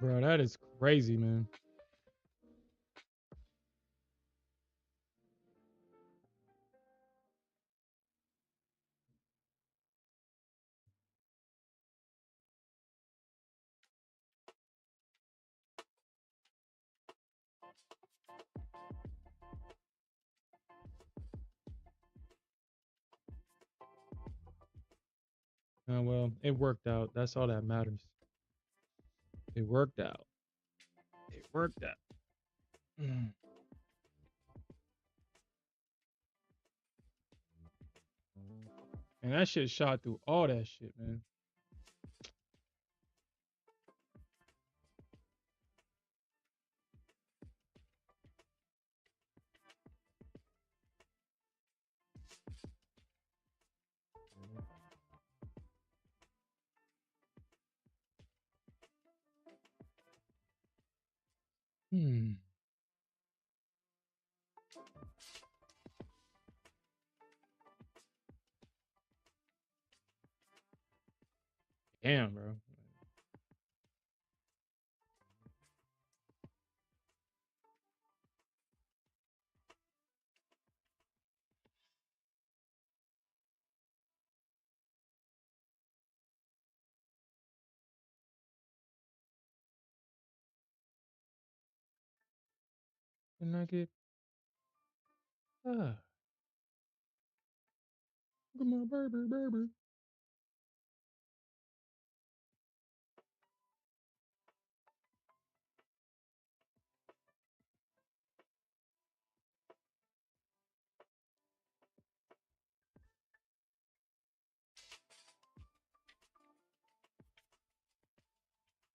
Bro, that is crazy, man. Well, it worked out. That's all that matters. It worked out. It worked out. Mm. And that shit shot through all that shit, man. Hmm. Damn, bro. Can I get come on, baby.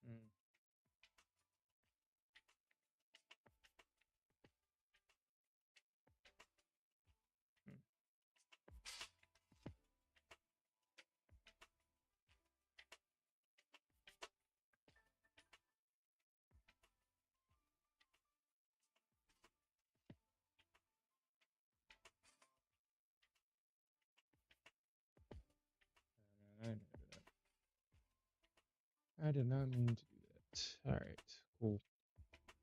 Mm. I didn't do that. I did not mean to do that. All right, cool.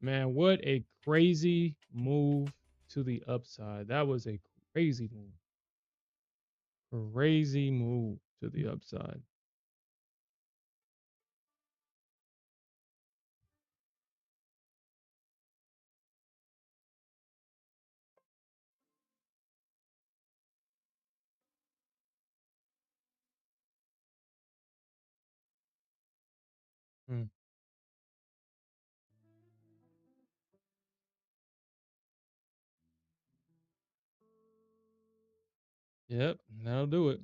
Man, what a crazy move to the upside. That was a crazy move. Crazy move to the upside. Mm. Yep, that'll do it.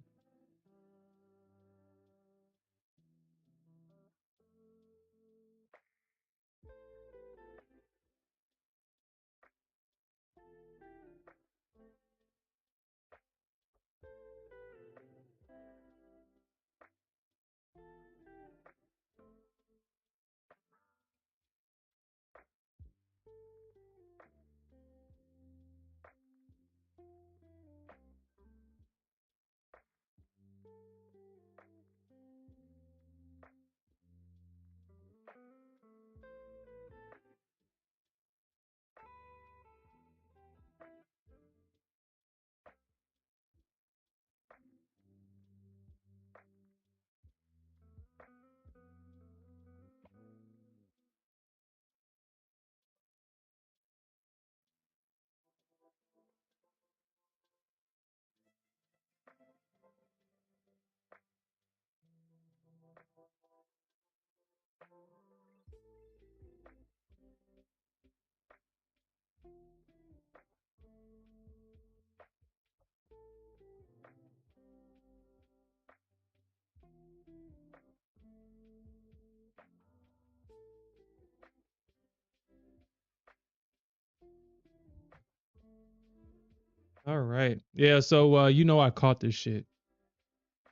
All right. Yeah, so I caught this shit.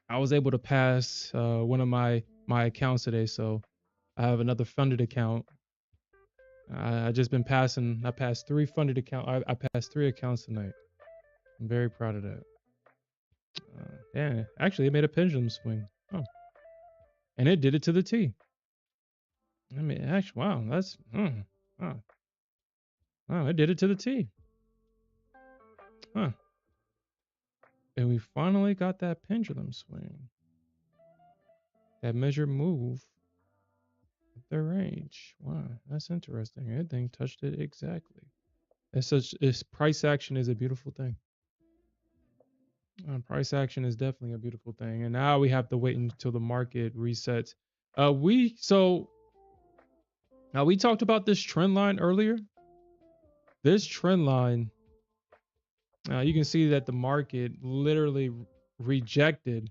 I was able to pass one of my accounts today, so I have another funded account. I just been passing. I passed three funded account. I passed three accounts tonight. I'm very proud of that. Yeah, actually, it made a pendulum swing. Oh, and it did it to the T. I mean, actually, wow, that's wow, wow, I did it to the T. Huh. And we finally got that pendulum swing. That measured move at the range. Wow, that's interesting. That thing touched it exactly. It's price action is a beautiful thing. Price action is definitely a beautiful thing. And now we have to wait until the market resets. We so now we talked about this trend line earlier. This trend line, you can see that the market literally rejected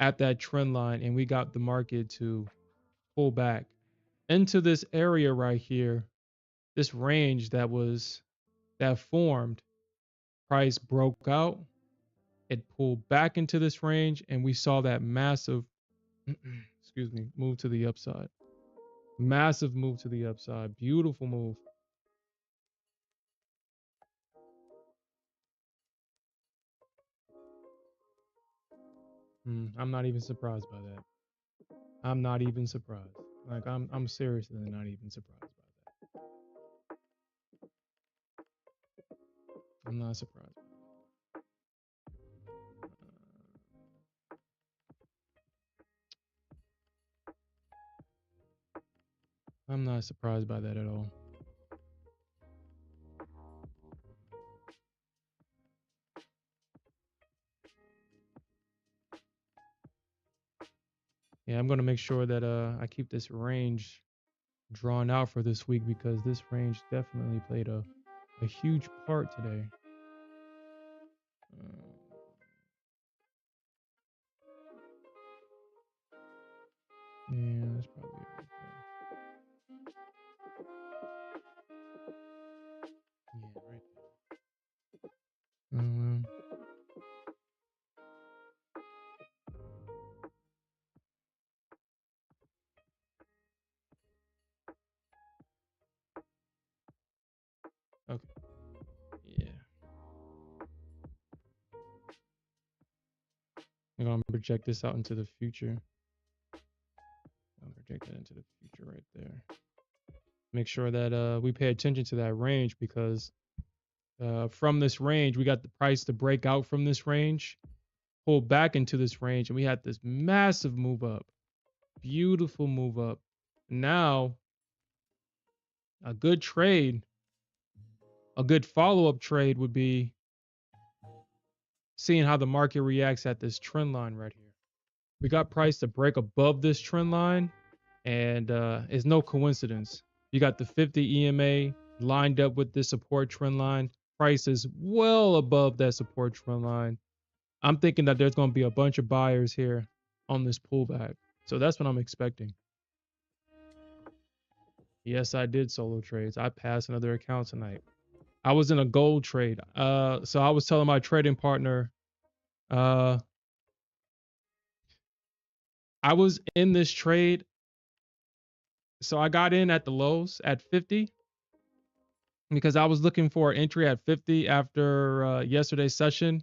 at that trend line, and we got the market to pull back into this area right here, this range that formed. Price broke out, it pulled back into this range, and we saw that massive, excuse me, move to the upside. Massive move to the upside. Beautiful move. I'm not even surprised by that. I'm not even surprised. Like I'm seriously not even surprised by that. I'm not surprised. I'm not surprised by that at all. Yeah, I'm gonna make sure that I keep this range drawn out for this week because this range definitely played a huge part today. Uh, yeah, that's probably it right there. Yeah, right there. Okay. Yeah, I'm gonna project this out into the future. I'll project that into the future right there. Make sure that we pay attention to that range because from this range we got the price to break out from this range, pull back into this range, and we had this massive move up. Beautiful move up. Now a good trade, a good follow-up trade would be seeing how the market reacts at this trend line right here. We got price to break above this trend line, and it's no coincidence. You got the 50 EMA lined up with this support trend line. Price is well above that support trend line. I'm thinking that there's going to be a bunch of buyers here on this pullback. So that's what I'm expecting. Yes, I did solo trades. I passed another account tonight. I was in a gold trade. So I was telling my trading partner, uh, I was in this trade. So I got in at the lows at 50 because I was looking for an entry at 50 after yesterday's session.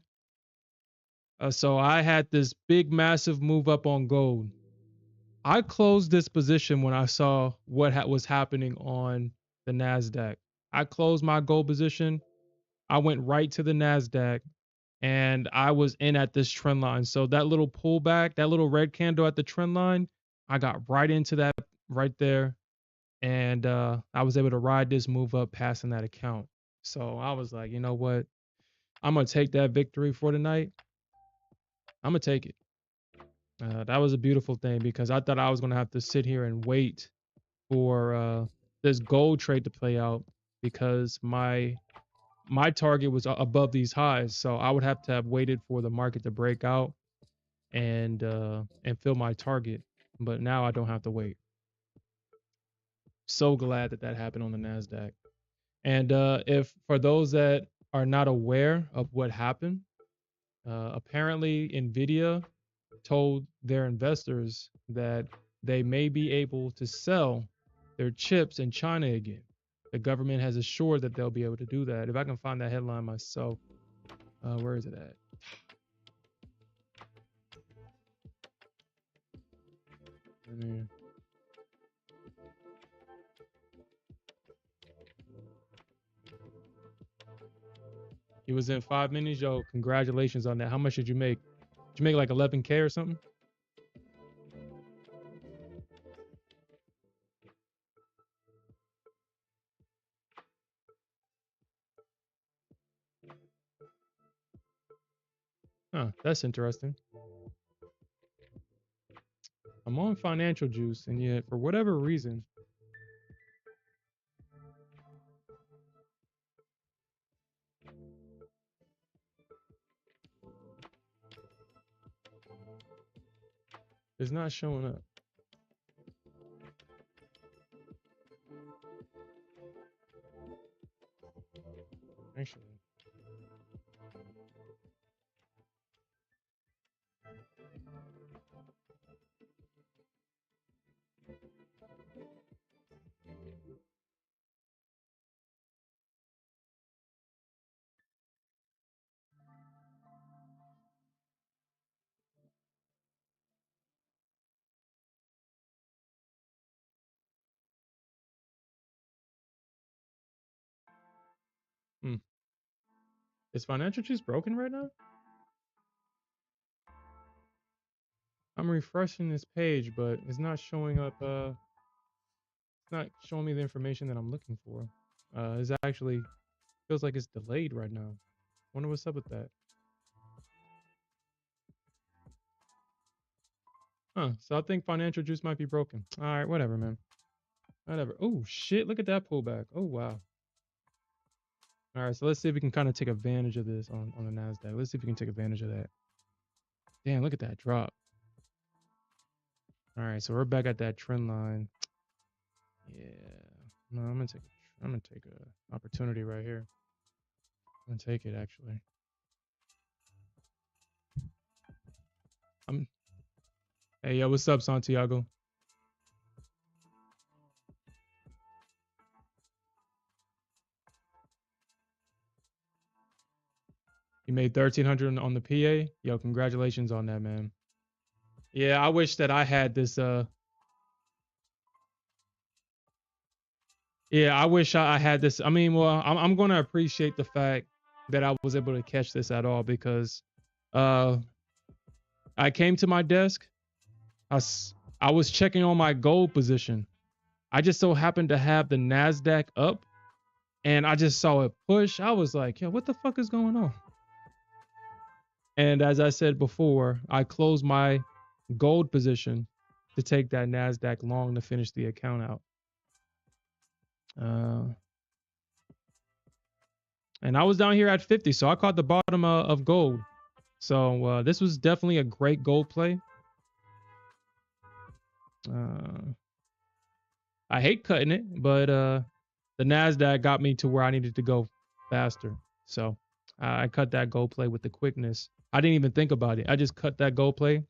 So I had this big, massive move up on gold. I closed this position when I saw what was happening on the Nasdaq. I closed my gold position. I went right to the Nasdaq and I was in at this trend line. So that little pullback, that little red candle at the trend line, I got right into that right there, and I was able to ride this move up passing that account. So I was like, you know what? I'm gonna take that victory for tonight. I'm gonna take it. That was a beautiful thing because I thought I was gonna have to sit here and wait for this gold trade to play out because my target was above these highs, so I would have to have waited for the market to break out and fill my target. But now I don't have to wait. So glad that that happened on the Nasdaq. And if for those that are not aware of what happened, apparently Nvidia told their investors that they may be able to sell their chips in China again. The government has assured that they'll be able to do that. If I can find that headline myself, where is it at? You was in 5 minutes, yo. Congratulations on that. How much did you make? Did you make like 11K or something? Huh, that's interesting. I'm on financial juice, and yet for whatever reason, it's not showing up. Actually, hmm. Is financial juice broken right now? I'm refreshing this page, but it's not showing up. It's not showing me the information that I'm looking for. It's actually feels like it's delayed right now. Wonder what's up with that. Huh. So I think financial juice might be broken. All right, whatever, man. Whatever. Oh shit! Look at that pullback. Oh wow. All right, so let's see if we can kind of take advantage of this on the Nasdaq. Let's see if we can take advantage of that. Damn, look at that drop. All right, so we're back at that trend line. Yeah. No, I'm gonna take a opportunity right here. I'm gonna take it actually. I'm Hey yo, what's up, Santiago? You made 1,300 on the PA. Yo, congratulations on that, man. Yeah, I wish that I had this. Yeah, I wish I had this. I mean, well, I'm gonna appreciate the fact that I was able to catch this at all because, uh, I came to my desk. I was checking on my gold position. I just so happened to have the Nasdaq up, and I just saw it push. I was like, yo, what the fuck is going on? And as I said before, I closed my gold position to take that Nasdaq long to finish the account out. Uh, and I was down here at 50, so I caught the bottom of gold. So this was definitely a great gold play. Uh, I hate cutting it, but the Nasdaq got me to where I needed to go faster. So I cut that gold play with the quickness. I didn't even think about it. I just cut that gold play,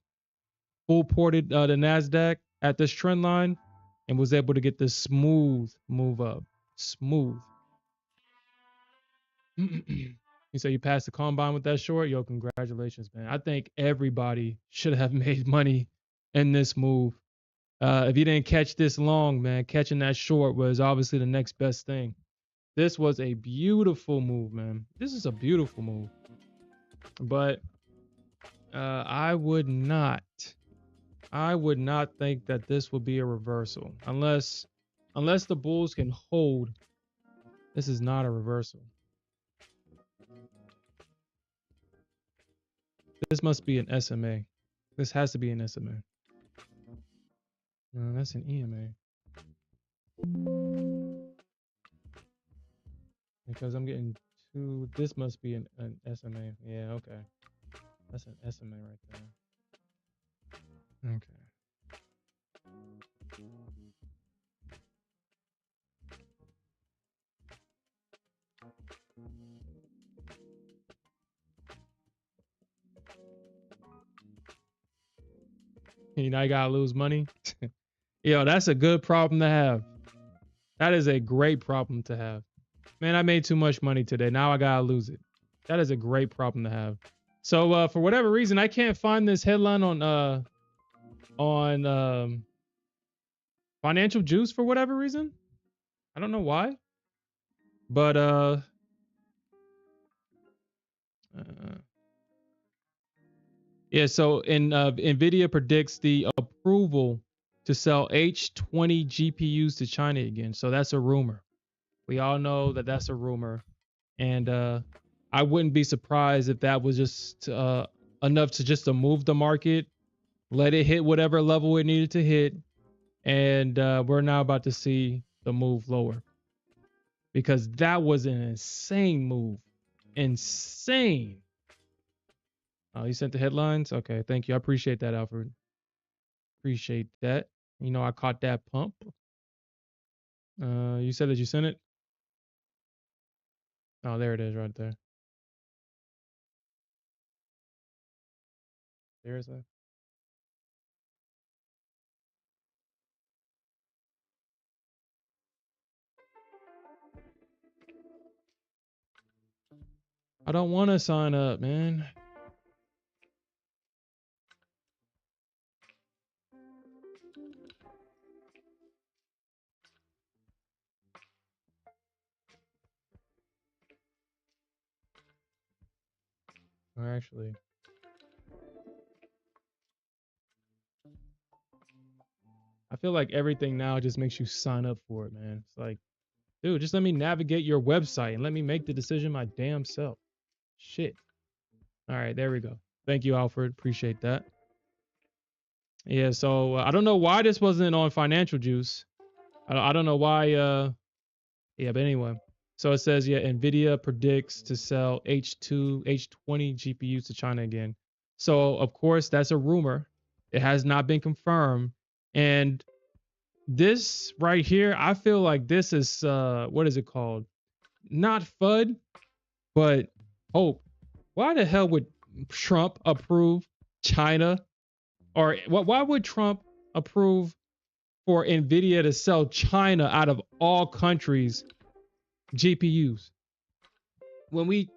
full ported the Nasdaq at this trend line, and was able to get this smooth move up. Smooth. You say you passed the combine with that short? Yo, congratulations, man. I think everybody should have made money in this move. If you didn't catch this long, man, catching that short was obviously the next best thing. This was a beautiful move, man. This is a beautiful move. But I would not. I would not think that this would be a reversal unless the Bulls can hold. This is not a reversal. This must be an SMA. This has to be an SMA. No, that's an EMA. Because I'm getting two. This must be an SMA. Yeah, okay. That's an SMA right there. Okay. You know, I gotta lose money. Yo, that's a good problem to have. That is a great problem to have. Man, I made too much money today. Now I gotta lose it. That is a great problem to have. So for whatever reason, I can't find this headline on Financial Juice for whatever reason. I don't know why. But Yeah, so Nvidia predicts the approval to sell H20 GPUs to China again. So that's a rumor. We all know that that's a rumor, and I wouldn't be surprised if that was just enough to just to move the market, let it hit whatever level it needed to hit, and we're now about to see the move lower because that was an insane move, insane. Oh, you sent the headlines. Okay, thank you. I appreciate that, Alfred. Appreciate that. You know, I caught that pump. You said that you sent it. Oh, there it is, right there. There's a. I don't want to sign up, man. Or actually, I feel like everything now just makes you sign up for it, man. It's like, dude, just let me navigate your website and let me make the decision my damn self. Shit. All right, there we go. Thank you, Alfred. Appreciate that. Yeah, so I don't know why this wasn't on Financial Juice. I don't know why. Yeah, but anyway. So it says, yeah, Nvidia predicts to sell H20 GPUs to China again. So of course that's a rumor. It has not been confirmed. And this right here, I feel like this is what is it called? Not FUD, but hope. Why the hell would Trump approve China? Or why would Trump approve for Nvidia to sell China out of all countries GPUs when we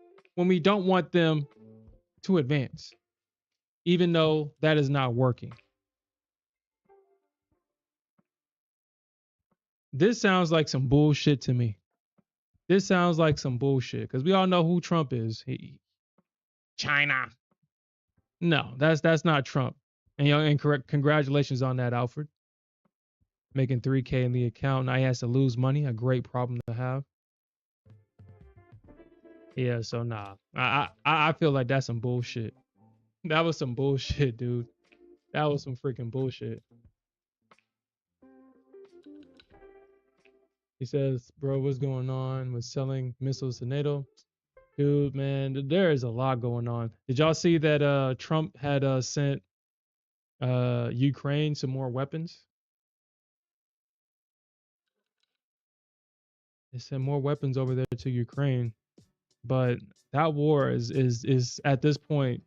don't want them to advance, even though that is not working? This sounds like some bullshit to me. This sounds like some bullshit because we all know who Trump is. China. No, that's not Trump. And you know, and correct, congratulations on that, Alfred. Making 3K in the account. Now he has to lose money. A great problem to have. Yeah, so nah. I feel like that's some bullshit. That was some bullshit, dude. That was some freaking bullshit. He says, bro, what's going on with selling missiles to NATO? Dude, man, there is a lot going on. Did y'all see that Trump had sent Ukraine some more weapons? They sent more weapons over there to Ukraine. But that war is at this point,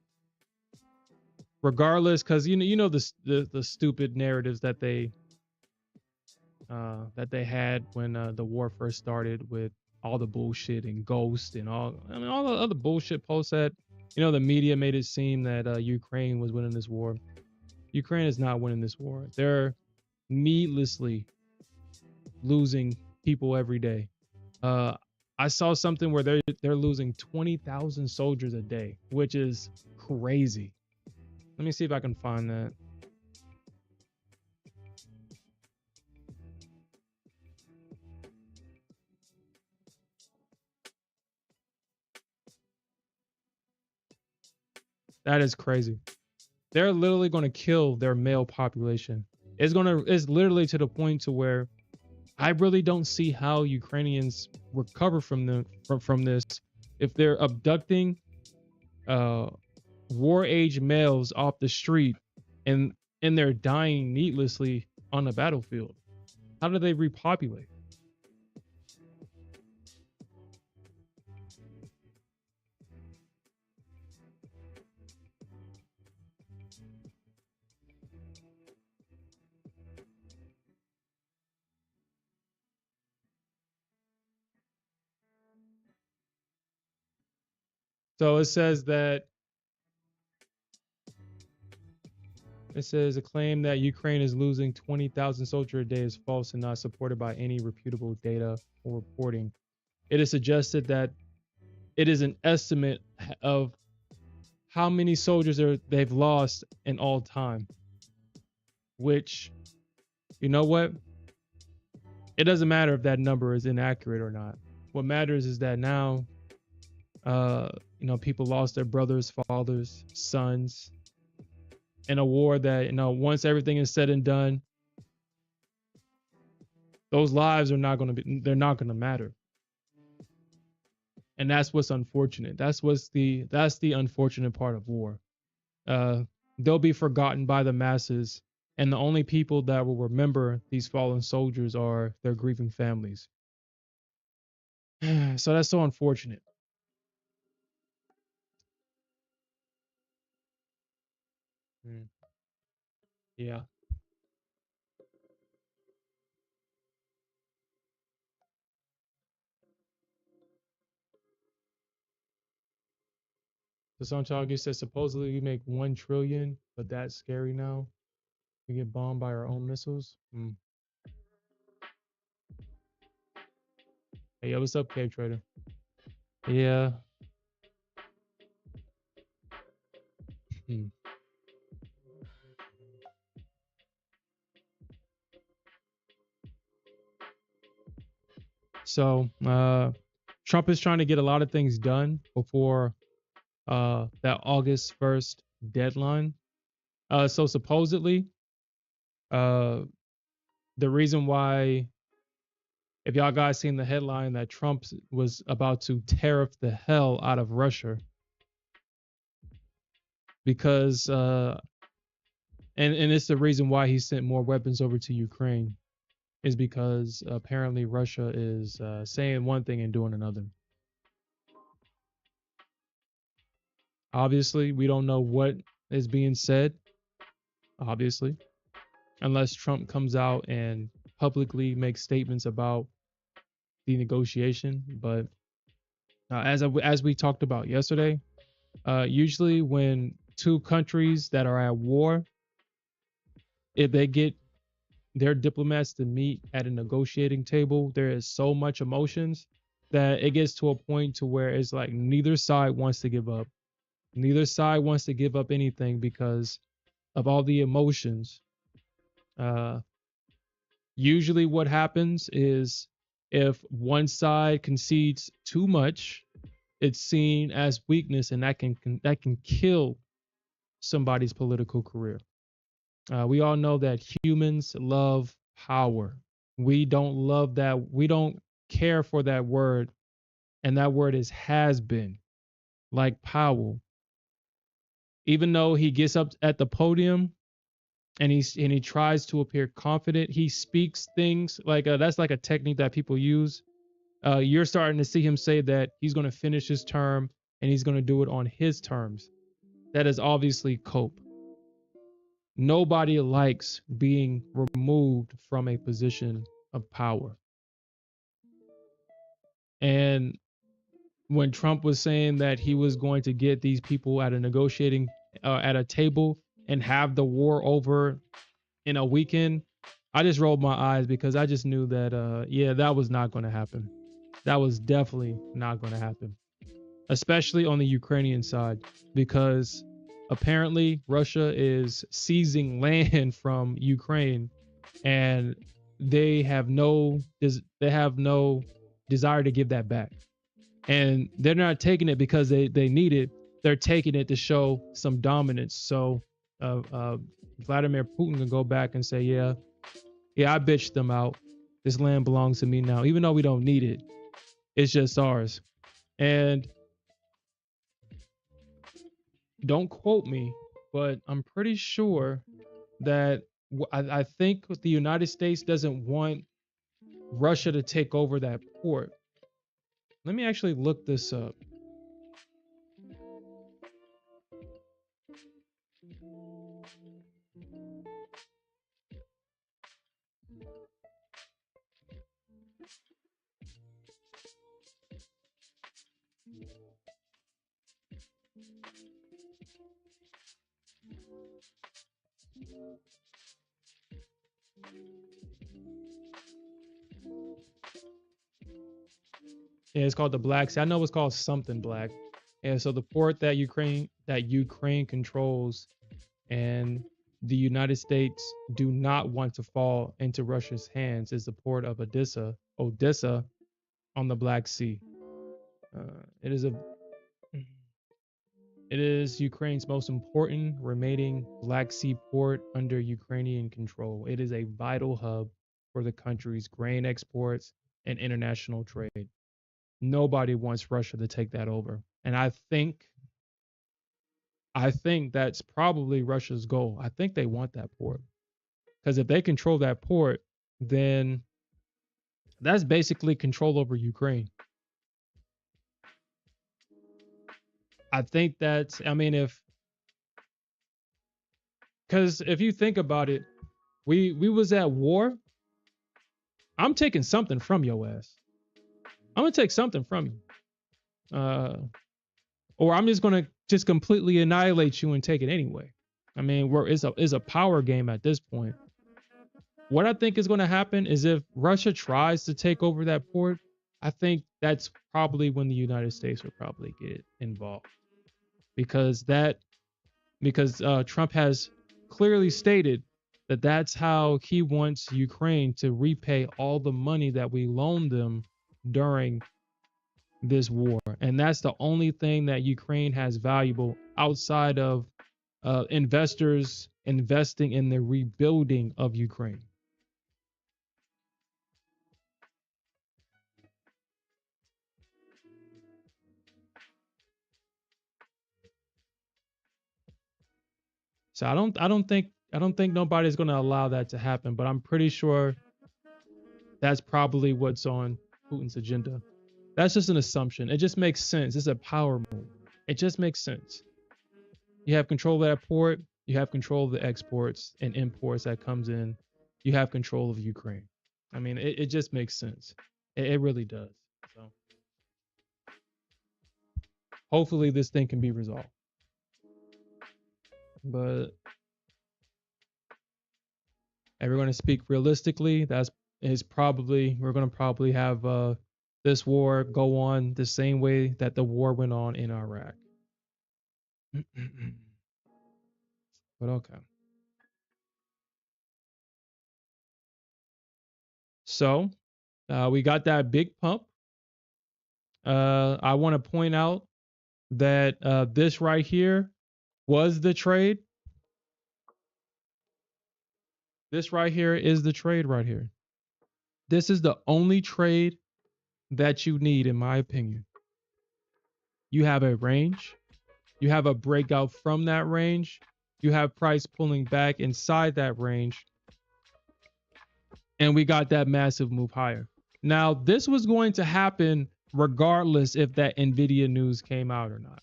regardless, because you know the stupid narratives that they had when the war first started with all the bullshit and Ghost and all the other bullshit posts that the media made it seem that Ukraine was winning this war. Ukraine is not winning this war. They're needlessly losing people every day. Uh, I saw something where they're losing 20,000 soldiers a day, which is crazy. Let me see if I can find that. That is crazy. They're literally going to kill their male population. It's literally to the point to where I really don't see how Ukrainians recover from this if they're abducting uh war age males off the street and they're dying needlessly on the battlefield. How do they repopulate? So it says a claim that Ukraine is losing 20,000 soldiers a day is false and not supported by any reputable data or reporting. It is suggested that it is an estimate of how many soldiers they've lost in all time. Which, you know what? It doesn't matter if that number is inaccurate or not. What matters is that now, uh, people lost their brothers, fathers, sons in a war that, once everything is said and done, those lives are not going to be, they're not going to matter. And that's what's unfortunate. That's the unfortunate part of war. Uh, they'll be forgotten by the masses, and the only people that will remember these fallen soldiers are their grieving families. So that's so unfortunate. Mm, yeah. So Santiago says supposedly we make 1 trillion, but that's scary now. We get bombed by our own missiles. Hey, yo, what's up, Cave Trader? Yeah. Hmm. So Trump is trying to get a lot of things done before that August 1st deadline. So supposedly, uh, the reason why, if y'all guys seen the headline that Trump was about to tariff the hell out of Russia because, and it's the reason why he sent more weapons over to Ukraine is because apparently Russia is saying one thing and doing another. Obviously, we don't know what is being said, obviously, unless Trump comes out and publicly makes statements about the negotiation. But as we talked about yesterday, usually when two countries that are at war, if they get their diplomats to meet at a negotiating table, there is so much emotions that it gets to a point to where it's like neither side wants to give up. Neither side wants to give up anything because of all the emotions. Uh, Usually, what happens is if one side concedes too much, it's seen as weakness, and that can kill somebody's political career. We all know that humans love power. We don't love that. We don't care for that word, and that word is has been. Like Powell, even though he gets up at the podium and he tries to appear confident, he speaks things like that's like a technique that people use. You're starting to see him say that he's going to finish his term and he's going to do it on his terms. That is obviously cope. Nobody likes being removed from a position of power. And when Trump was saying that he was going to get these people at a negotiating at a table and have the war over in a weekend, I just rolled my eyes because I just knew that yeah, that was not going to happen. That was definitely not going to happen, especially on the Ukrainian side, because apparently Russia is seizing land from Ukraine, and they have no desire to give that back. And they're not taking it because they need it. They're taking it to show some dominance. So Vladimir Putin can go back and say, yeah, I bitched them out. This land belongs to me now, even though we don't need it. It's just ours. And don't quote me, but I'm pretty sure that I think the United States doesn't want Russia to take over that port. Let me actually look this up. Yeah, it's called the Black Sea. I know it's called something black. And so the port that Ukraine controls and the United States do not want to fall into Russia's hands is the port of Odessa on the Black Sea. It is a it is Ukraine's most important remaining Black Sea port under Ukrainian control. It is a vital hub for the country's grain exports and international trade. Nobody wants Russia to take that over. And I think that's probably Russia's goal. I think they want that port. Because if they control that port, then that's basically control over Ukraine. I think that's, I mean, because if you think about it, we was at war. I'm taking something from your ass. I'm gonna take something from you, or I'm just gonna just completely annihilate you and take it anyway. I mean, it's a power game at this point. What I think is going to happen is if Russia tries to take over that port, I think that's probably when the United States will probably get involved because Trump has clearly stated that that's how he wants Ukraine to repay all the money that we loaned them during this war, and that's the only thing that Ukraine has valuable outside of investors investing in the rebuilding of Ukraine. So I don't think nobody's going to allow that to happen, but I'm pretty sure that's probably what's on Putin's agenda. That's just an assumption. It just makes sense. It's a power move. It just makes sense. You have control of that port, you have control of the exports and imports that comes in. You have control of Ukraine. I mean, it just makes sense. It really does. So hopefully this thing can be resolved. But if we're going to speak realistically, we're going to probably have this war go on the same way that the war went on in Iraq. But okay. So we got that big pump. I want to point out that this right here was the trade. This right here is the trade right here. This is the only trade that you need, in my opinion. You have a range. You have a breakout from that range. You have price pulling back inside that range. And we got that massive move higher. Now, this was going to happen regardless if that NVIDIA news came out or not.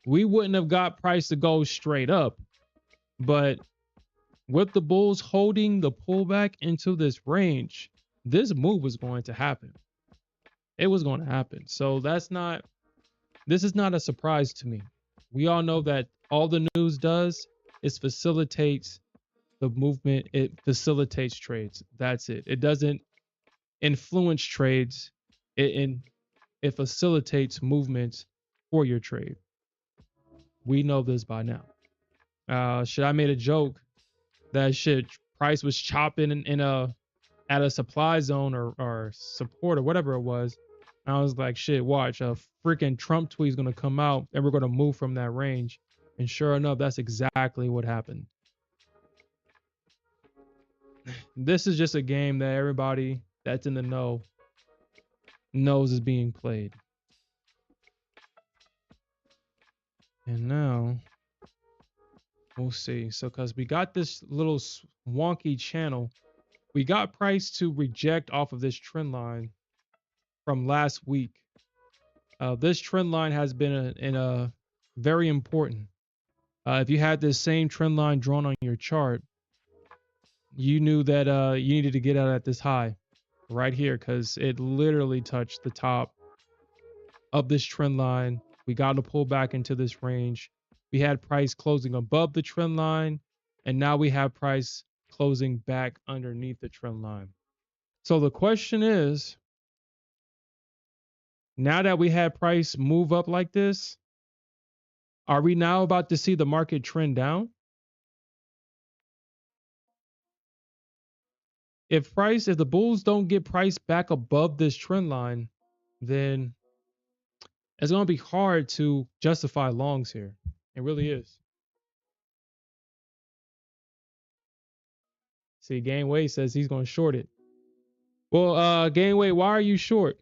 We wouldn't have got price to go straight up. But with the bulls holding the pullback into this range, this move was going to happen. It was going to happen. So this is not a surprise to me. We all know that all the news does is facilitates the movement. It facilitates trades. That's it. It doesn't influence trades. It facilitates movements for your trade. We know this by now. Should I made a joke that shit price was chopping in a at a supply zone or support or whatever it was. I was like, shit, watch, a freaking Trump tweet is gonna come out and we're gonna move from that range. And sure enough, that's exactly what happened. This is just a game that everybody that's in the know knows is being played. And now we'll see. So, because we got this little wonky channel, we got price to reject off of this trend line from last week. This trend line has been very important. If you had this same trend line drawn on your chart, you knew that you needed to get out at this high right here because it literally touched the top of this trend line. We got to pull back into this range. We had price closing above the trend line, and now we have price closing back underneath the trend line. So the question is, now that we had price move up like this, Are we now about to see the market trend down? If the bulls don't get price back above this trend line, then it's going to be hard to justify longs here. It really is. See, Gainway says he's going to short it. Well, Gainway, why are you short?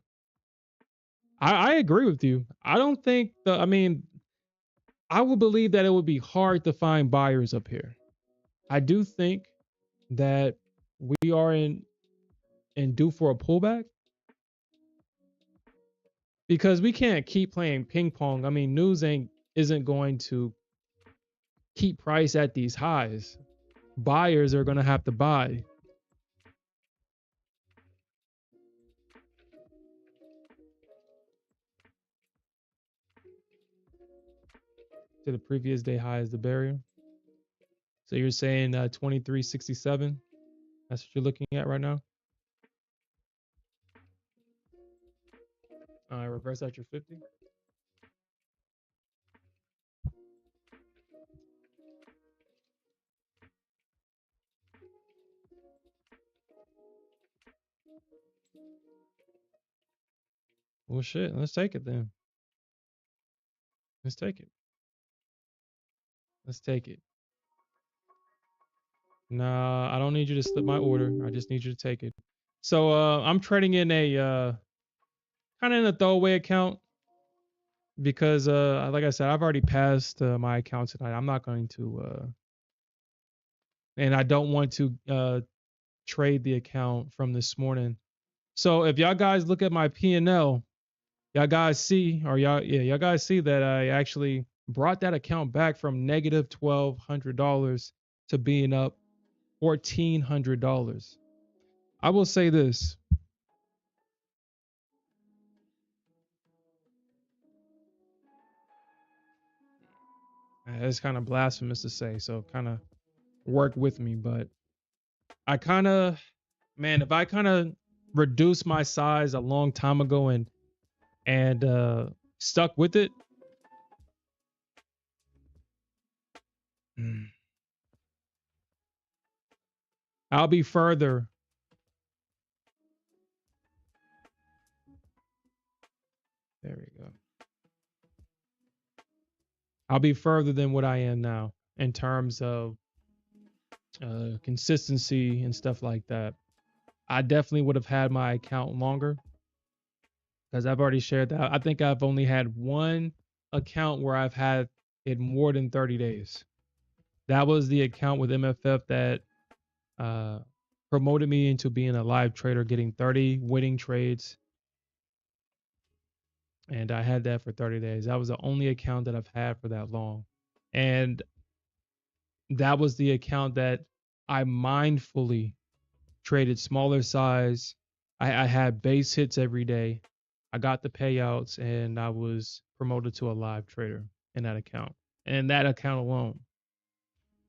I agree with you. I don't think I mean, I would believe that it would be hard to find buyers up here. I do think that we are in due for a pullback because we can't keep playing ping pong. I mean, news isn't going to keep price at these highs. Buyers are going to have to buy. To the previous day high as the barrier. So you're saying 2367? That's what you're looking at right now? Reverse out your 50. Well, shit. Let's take it then. Let's take it. Let's take it. Nah, I don't need you to slip my order. I just need you to take it. So I'm trading in a kind of in a throwaway account because like I said, I've already passed my account tonight. I'm not going to and I don't want to trade the account from this morning. So if y'all guys look at my P&L, y'all guys see y'all guys see that I actually brought that account back from negative $1,200 to being up $1,400. I will say this. It's kind of blasphemous to say, so kind of work with me, but I kind of, man, if I kind of reduced my size a long time ago and stuck with it, mm, I'll be further. There we go. I'll be further than what I am now in terms of consistency and stuff like that. I definitely would have had my account longer because I've already shared that. I think I've only had one account where I've had it more than 30 days. That was the account with MFF that uh, promoted me into being a live trader, getting 30 winning trades. And I had that for 30 days. That was the only account that I've had for that long. And that was the account that I mindfully traded smaller size. I had base hits every day. I got the payouts and I was promoted to a live trader in that account. And that account alone.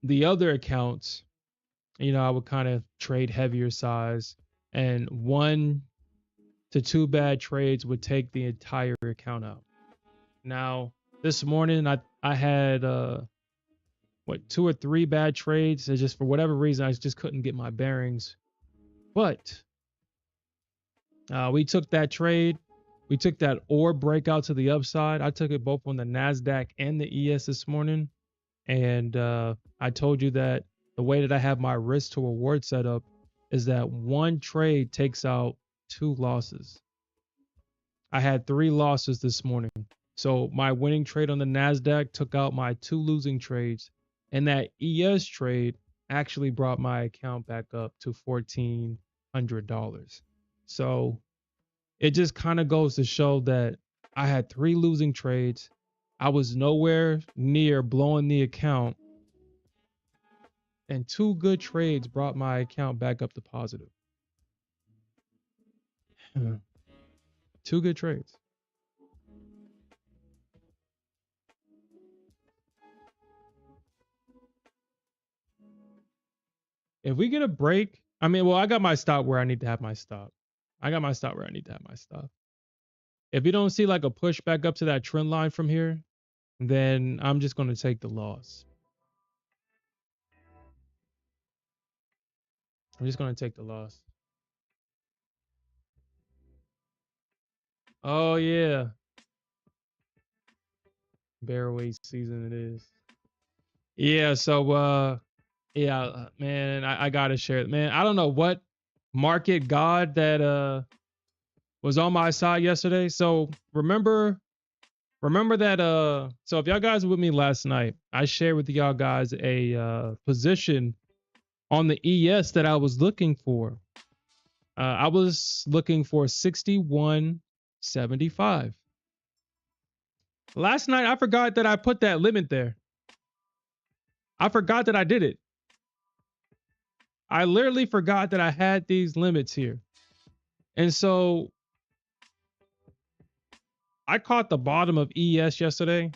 The other accounts, I would kind of trade heavier size and 1 to 2 bad trades would take the entire account out. Now, this morning I had 2 or 3 bad trades. It's just for whatever reason I just couldn't get my bearings. But we took that trade. We took that orb breakout to the upside. I took it both on the Nasdaq and the ES this morning. And I told you that the way that I have my risk to reward set up is that one trade takes out 2 losses. I had 3 losses this morning. So my winning trade on the Nasdaq took out my 2 losing trades. And that ES trade actually brought my account back up to $1,400. So it just kind of goes to show that I had 3 losing trades. I was nowhere near blowing the account. And 2 good trades brought my account back up to positive. 2 good trades. If we get a break, I got my stop where I need to have my stop. If you don't see like a push back up to that trend line from here, then I'm just going to take the loss. I'm just going to take the loss. Oh yeah, barrelweight season it is. Yeah, so yeah, man, I gotta share it. Man, I don't know what market god that was on my side yesterday. So remember that so if y'all guys were with me last night, I shared with y'all guys a position on the ES that I was looking for. I was looking for 61.75. Last night I forgot that I put that limit there. I forgot that I did it. I literally forgot that I had these limits here. And so I caught the bottom of ES yesterday.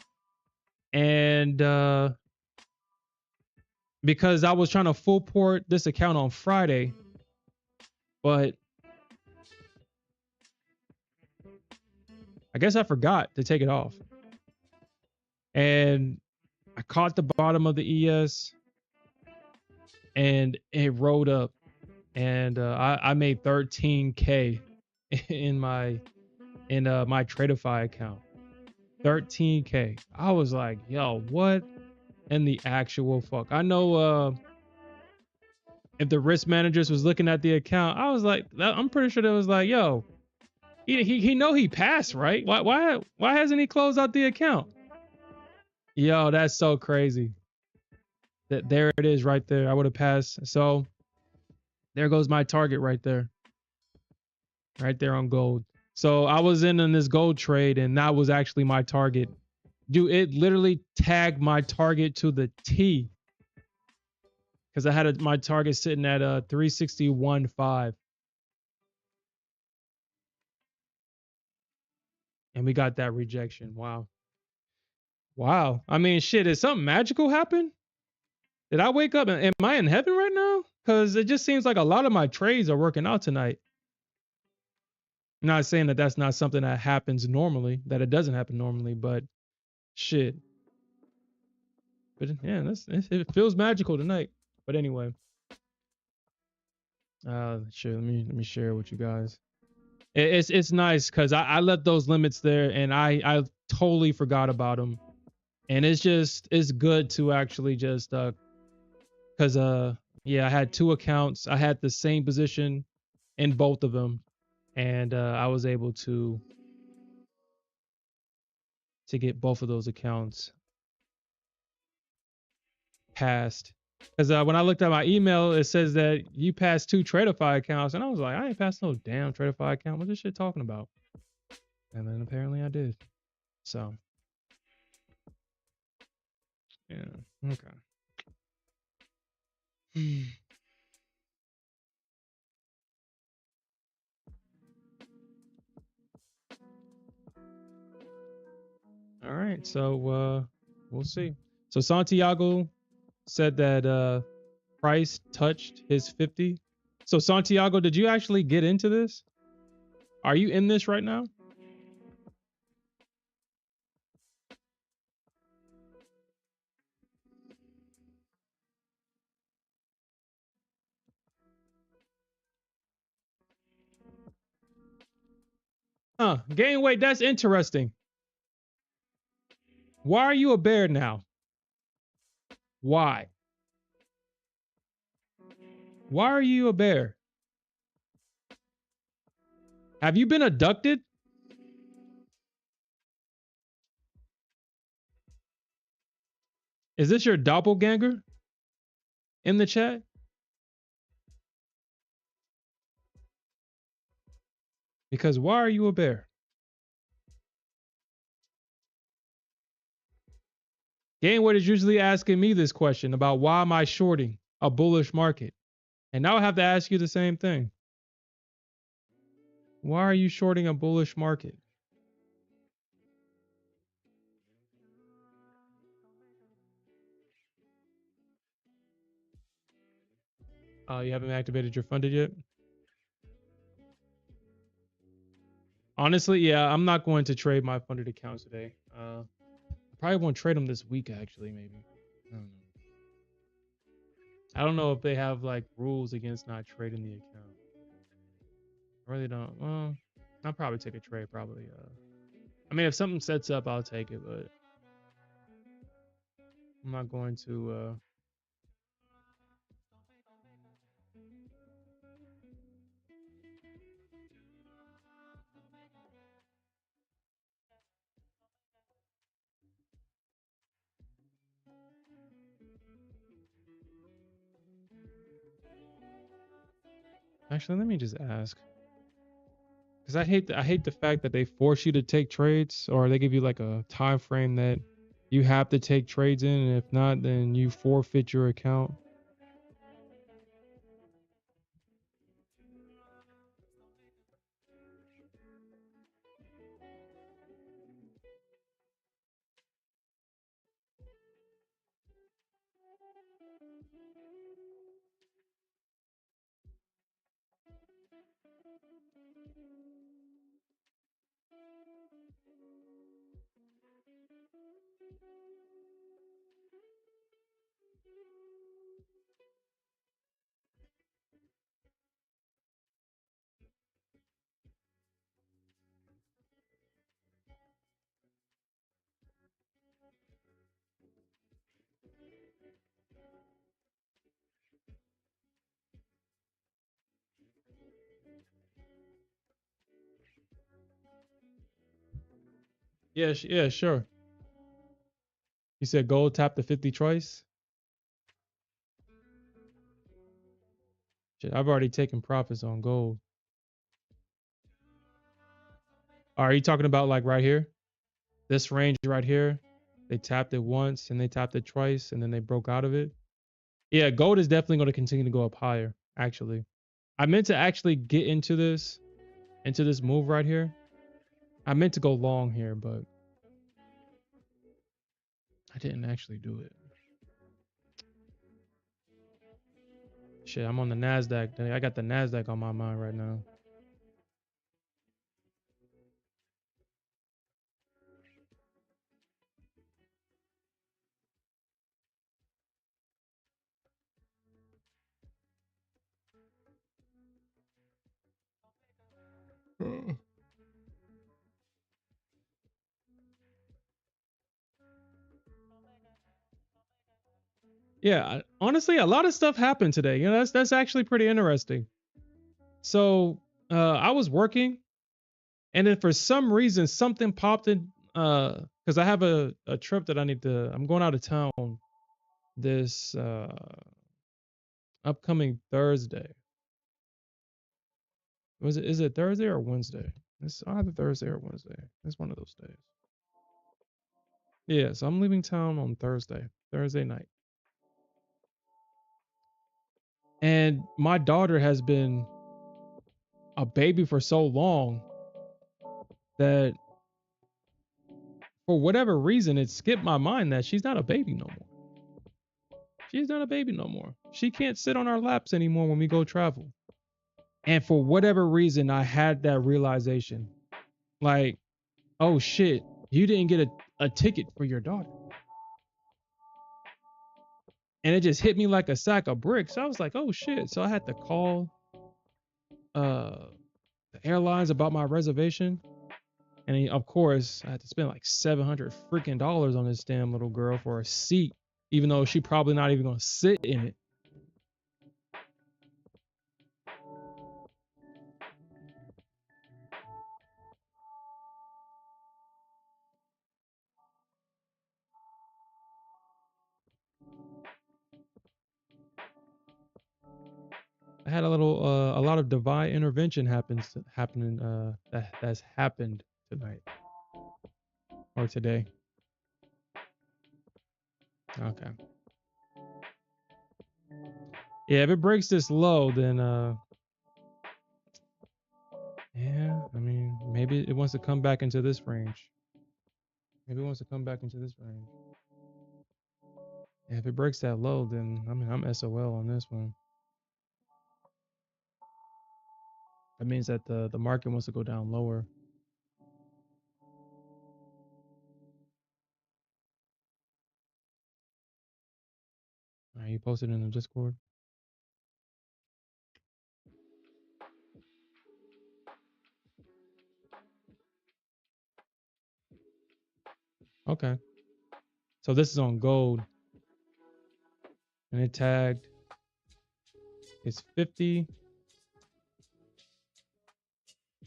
And because I was trying to full port this account on Friday, but I guess I forgot to take it off. And I caught the bottom of the ES and it rolled up. And I made 13K in my my Tradeify account. 13K. I was like, yo, what in the actual fuck? I know if the risk managers was looking at the account, I was like, I'm pretty sure they was like, yo, he know he passed, right? Why hasn't he closed out the account? Yo, that's so crazy. That there it is right there. I would have passed. So there goes my target right there. Right there on gold. So I was in this gold trade and that was actually my target. Dude, it literally tagged my target to the T. Because I had my target sitting at 361.5. And we got that rejection. Wow. Wow. I mean, shit, did something magical happen? Did I wake up and am I in heaven right now? Because it just seems like a lot of my trades are working out tonight. I'm not saying that that's not something that happens normally, that it doesn't happen normally, but shit. But yeah, it feels magical tonight. But anyway, sure. Let me share with you guys. It's nice because I left those limits there and I totally forgot about them. And it's good to actually just because yeah, I had two accounts. I had the same position in both of them, and I was able to get both of those accounts passed. Because when I looked at my email, it says that you passed two Tradeify accounts, and I was like, I ain't passed no damn Tradeify account. What's this shit talking about? And then apparently I did. So yeah, okay. All right, so we'll see. So Santiago said that price touched his 50. So Santiago, did you actually get into this? Are you in this right now? Huh, gain weight, that's interesting. Why are you a bear now? Why? Why are you a bear? Have you been abducted? Is this your doppelganger in the chat? Because why are you a bear? Gainweight is usually asking me this question about why am I shorting a bullish market? And now I have to ask you the same thing. Why are you shorting a bullish market? You haven't activated your funded yet? Honestly, yeah, I'm not going to trade my funded accounts today. probably won't trade them this week. Actually, maybe. I don't know. I don't know if they have like rules against not trading the account. I really don't. Well, I'll probably take a trade. Probably. I mean, if something sets up, I'll take it, but I'm not going to. Actually, let me just ask, because I hate the fact that they force you to take trades, or they give you like a time frame that you have to take trades in, and if not, then you forfeit your account. Yeah, yeah, sure. You said gold tap the 50 twice. Shit, I've already taken profits on gold. Are you talking about like right here? This range right here? They tapped it once and they tapped it twice and then they broke out of it. Yeah, gold is definitely going to continue to go up higher, actually. I meant to actually get into this move right here. I meant to go long here, but I didn't actually do it. Shit, I'm on the Nasdaq. I got the Nasdaq on my mind right now. Yeah, honestly, a lot of stuff happened today. You know, that's actually pretty interesting. So, I was working, and then for some reason, something popped in. Because I have a trip that I need to. I'm going out of town this upcoming Thursday. Was it? Is it Thursday or Wednesday? It's either Thursday or Wednesday. It's one of those days. Yeah, so I'm leaving town on Thursday night. And my daughter has been a baby for so long that for whatever reason, it skipped my mind that she's not a baby no more. She's not a baby no more. She can't sit on our laps anymore when we go travel. And for whatever reason, I had that realization like, oh shit, you didn't get a ticket for your daughter. And it just hit me like a sack of bricks. I was like, oh shit. So I had to call uh the airlines about my reservation. And of course, I had to spend like 700 freaking dollars on this damn little girl for a seat, even though she probably not even gonna sit in it. I had a lot of divine intervention happening that's happened tonight or today. Okay. Yeah, if it breaks this low, then yeah, I mean, maybe it wants to come back into this range. Maybe it wants to come back into this range. Yeah, if it breaks that low, then I mean, I'm SOL on this one. That means that the market wants to go down lower. All right, you posted in the Discord. Okay. So this is on gold, and it tagged. It's 50,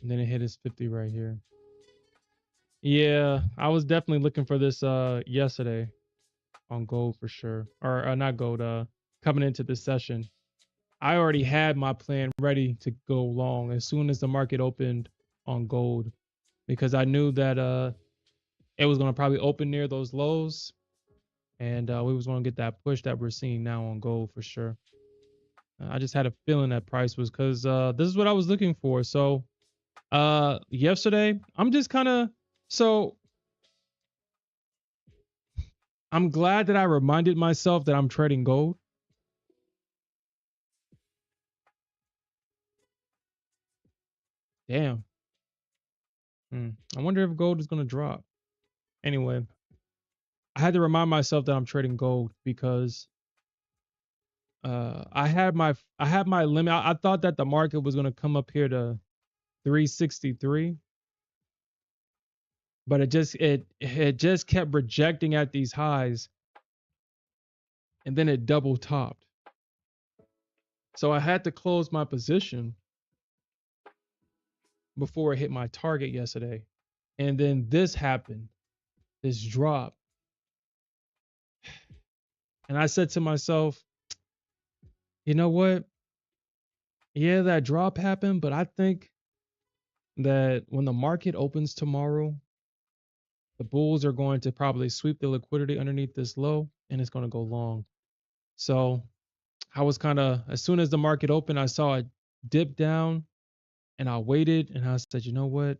and then it hit its 50 right here. Yeah, I was definitely looking for this yesterday on gold for sure. Or not gold, coming into this session. I already had my plan ready to go long as soon as the market opened on gold because I knew that it was going to probably open near those lows and we was going to get that push that we're seeing now on gold for sure. I just had a feeling that price was cuz this is what I was looking for. So, yesterday, I'm just kind of so I'm glad that I reminded myself that I'm trading gold. Damn. I wonder if gold is going to drop. Anyway, I had to remind myself that I'm trading gold because I had my limit. I thought that the market was going to come up here to 363, but it just kept rejecting at these highs and then it double topped. So I had to close my position before it hit my target yesterday. And then this happened, this drop. And I said to myself, you know what? Yeah, that drop happened, but I think that when the market opens tomorrow, the bulls are going to probably sweep the liquidity underneath this low and it's going to go long. So I was kind of, as soon as the market opened, I saw it dip down and I waited and I said, you know what?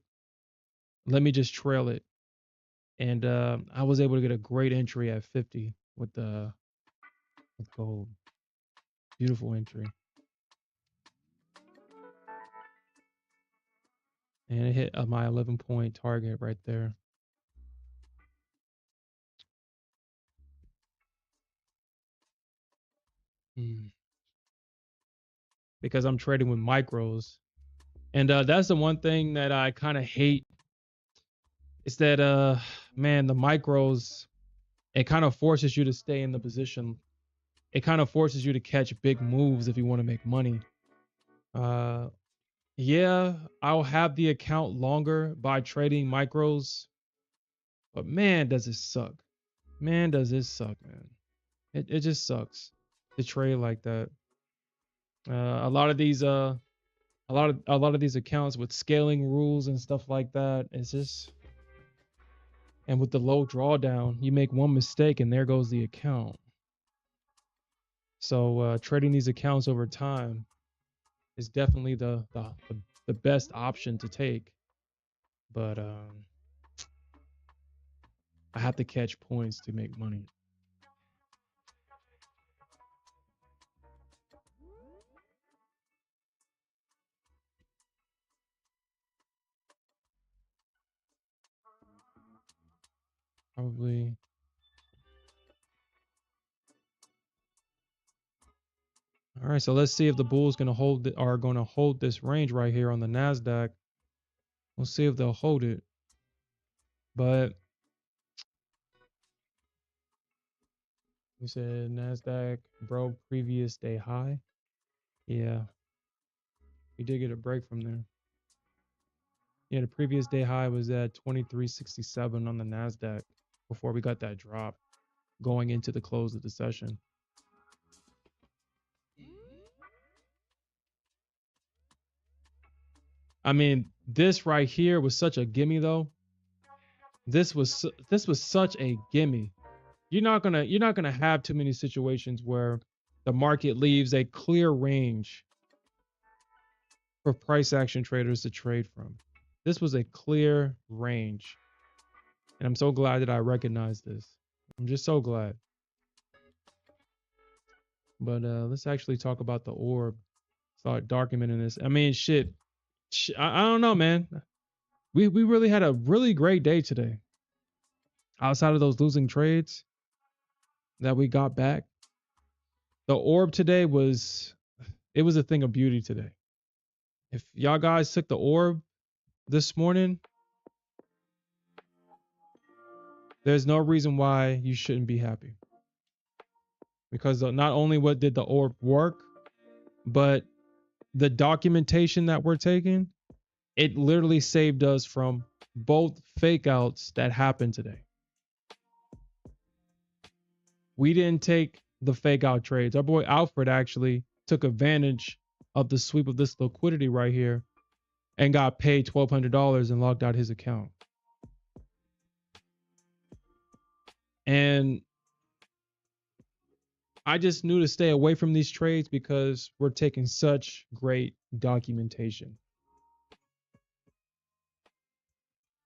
Let me just trail it. And I was able to get a great entry at 50 with gold. Beautiful entry. And it hit my 11-point target right there. Because I'm trading with micros. And that's the one thing that I kind of hate is that man, the micros, it kind of forces you to stay in the position. It kind of forces you to catch big moves if you want to make money. Uh yeah, I'll have the account longer by trading micros, but man, does it suck. Man, does it suck, man. It just sucks to trade like that. A lot of these a lot of these accounts with scaling rules and stuff like that, it's just and with the low drawdown, you make one mistake and there goes the account. So trading these accounts over time is definitely the best option to take. But I have to catch points to make money. Probably. All right, so let's see if the bulls are going to hold this range right here on the Nasdaq. We'll see if they'll hold it. But you said Nasdaq broke previous day high. Yeah, we did get a break from there. Yeah, the previous day high was at 2367 on the Nasdaq before we got that drop going into the close of the session. I mean, this right here was such a gimme though. This was such a gimme. You're not gonna have too many situations where the market leaves a clear range for price action traders to trade from. This was a clear range. And I'm so glad that I recognized this. I'm just so glad. But let's actually talk about the orb. Start documenting this. I mean, shit. I don't know, man. We really had a really great day today. Outside of those losing trades that we got back, The orb today was it was a thing of beauty today. If y'all guys took the orb this morning, there's no reason why you shouldn't be happy. Because not only what did the orb work, but the documentation that we're taking, it literally saved us from both fake outs that happened today. We didn't take the fake out trades. Our boy Alfred actually took advantage of the sweep of this liquidity right here and got paid $1,200 and logged out his account. And I just knew to stay away from these trades because we're taking such great documentation.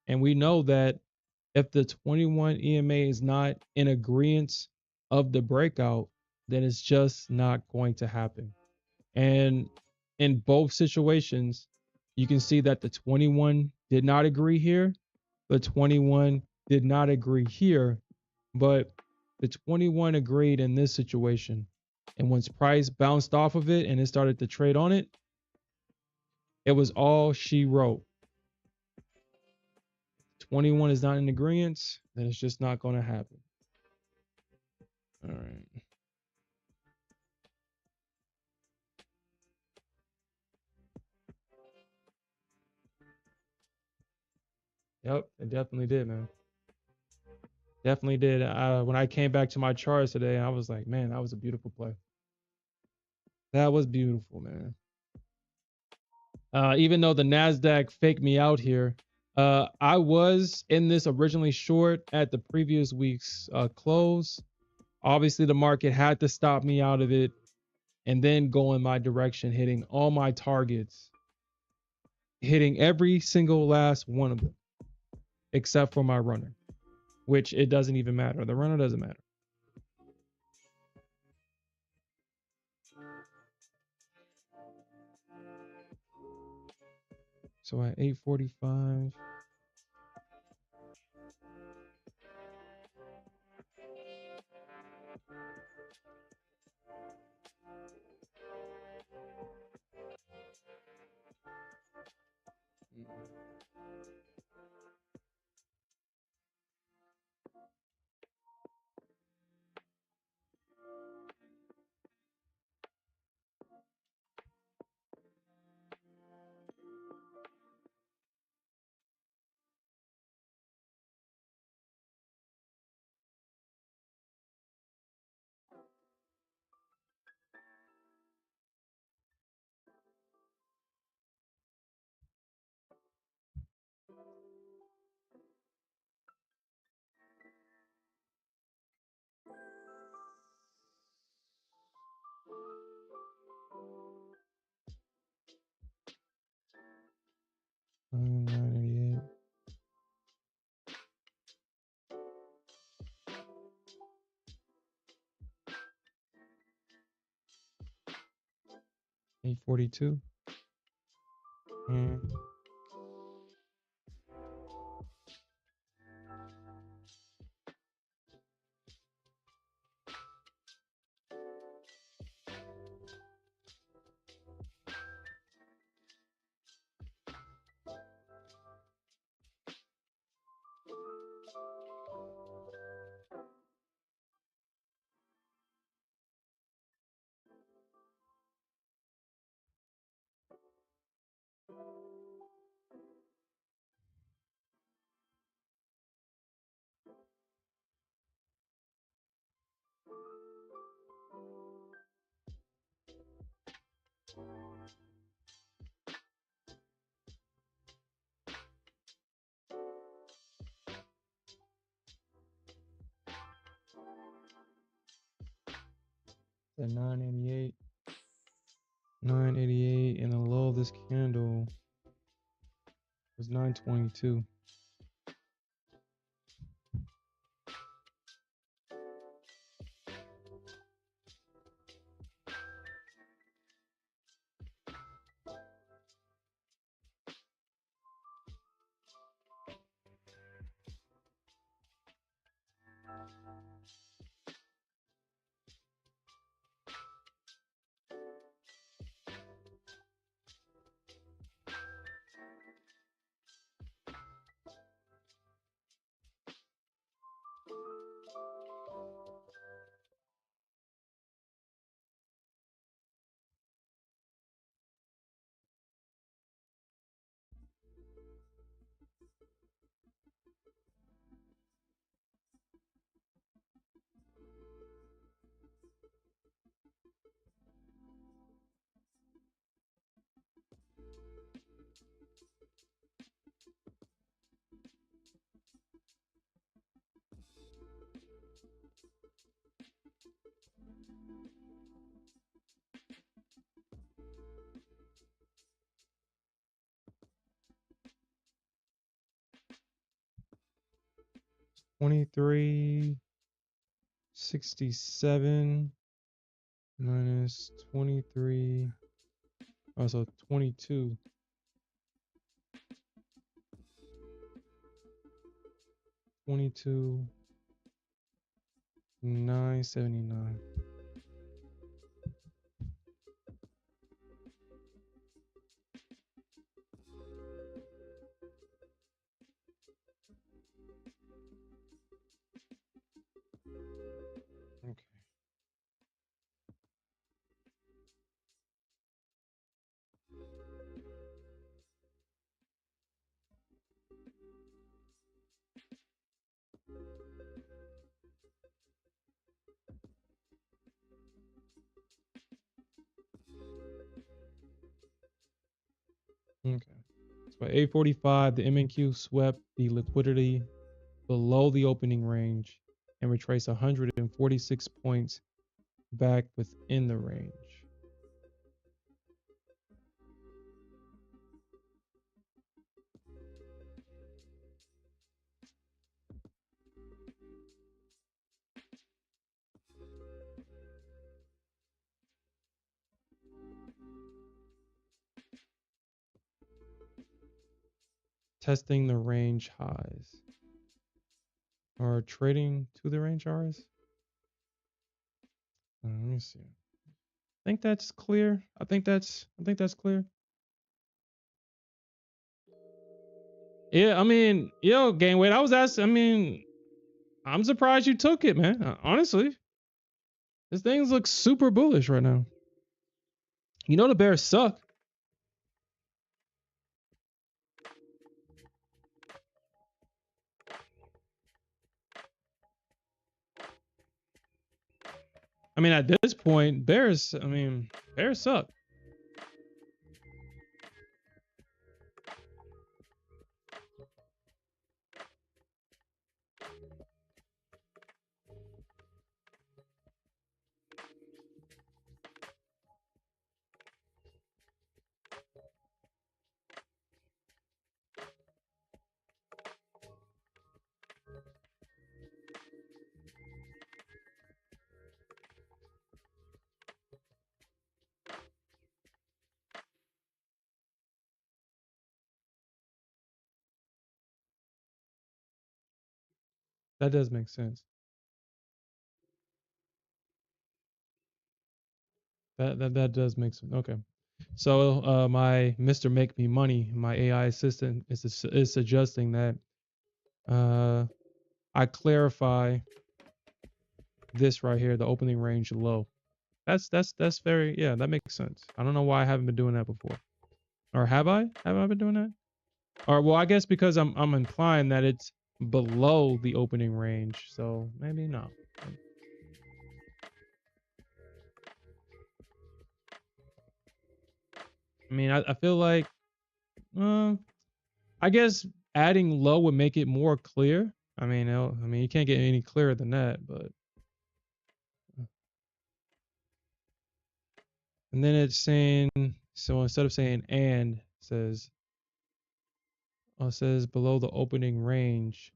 And we know that if the 21 EMA is not in agreement of the breakout, then it's just not going to happen. And in both situations, you can see that the 21 did not agree here. The 21 did not agree here, but the 21 agreed in this situation. And once price bounced off of it and it started to trade on it, it was all she wrote. 21 is not in agreement, then it's just not going to happen. All right. Yep, it definitely did, man. Definitely did. When I came back to my charts today, I was like, man, that was a beautiful play. That was beautiful, man. Even though the Nasdaq faked me out here, I was in this originally short at the previous week's close. Obviously, the market had to stop me out of it and then go in my direction, hitting all my targets, hitting every single last one of them, except for my runner, which it doesn't even matter. The runner doesn't matter. So at 8:45. $9.88. 8:42. And the 988. 988 and the low of this candle was 922. 2367 minus 23. Oh, so 22. 22 979. Okay. Okay. So at 8:45, the MNQ swept the liquidity below the opening range and retraced 146 points back within the range. Testing the range highs or trading to the range highs. Let me see. I think that's clear. I think that's clear. Yeah, I mean, yo, gain weight. I was asking. I mean, I'm surprised you took it, man. Honestly, this things look super bullish right now. You know the Bears suck. I mean, at this point, Bears. I mean, Bears suck. That does make sense. That does make sense. Okay. So my Mr. Make Me Money, my AI assistant is suggesting that uh I clarify this right here, the opening range low. That's very, yeah, that makes sense. I don't know why I haven't been doing that before. Or have I? Have I been doing that? Or well, I guess because I'm implying that it's below the opening range. So maybe not. I mean, I feel like uh, I guess adding low would make it more clear. I mean, you can't get any clearer than that, but and then it's saying, so instead of saying and, it says below the opening range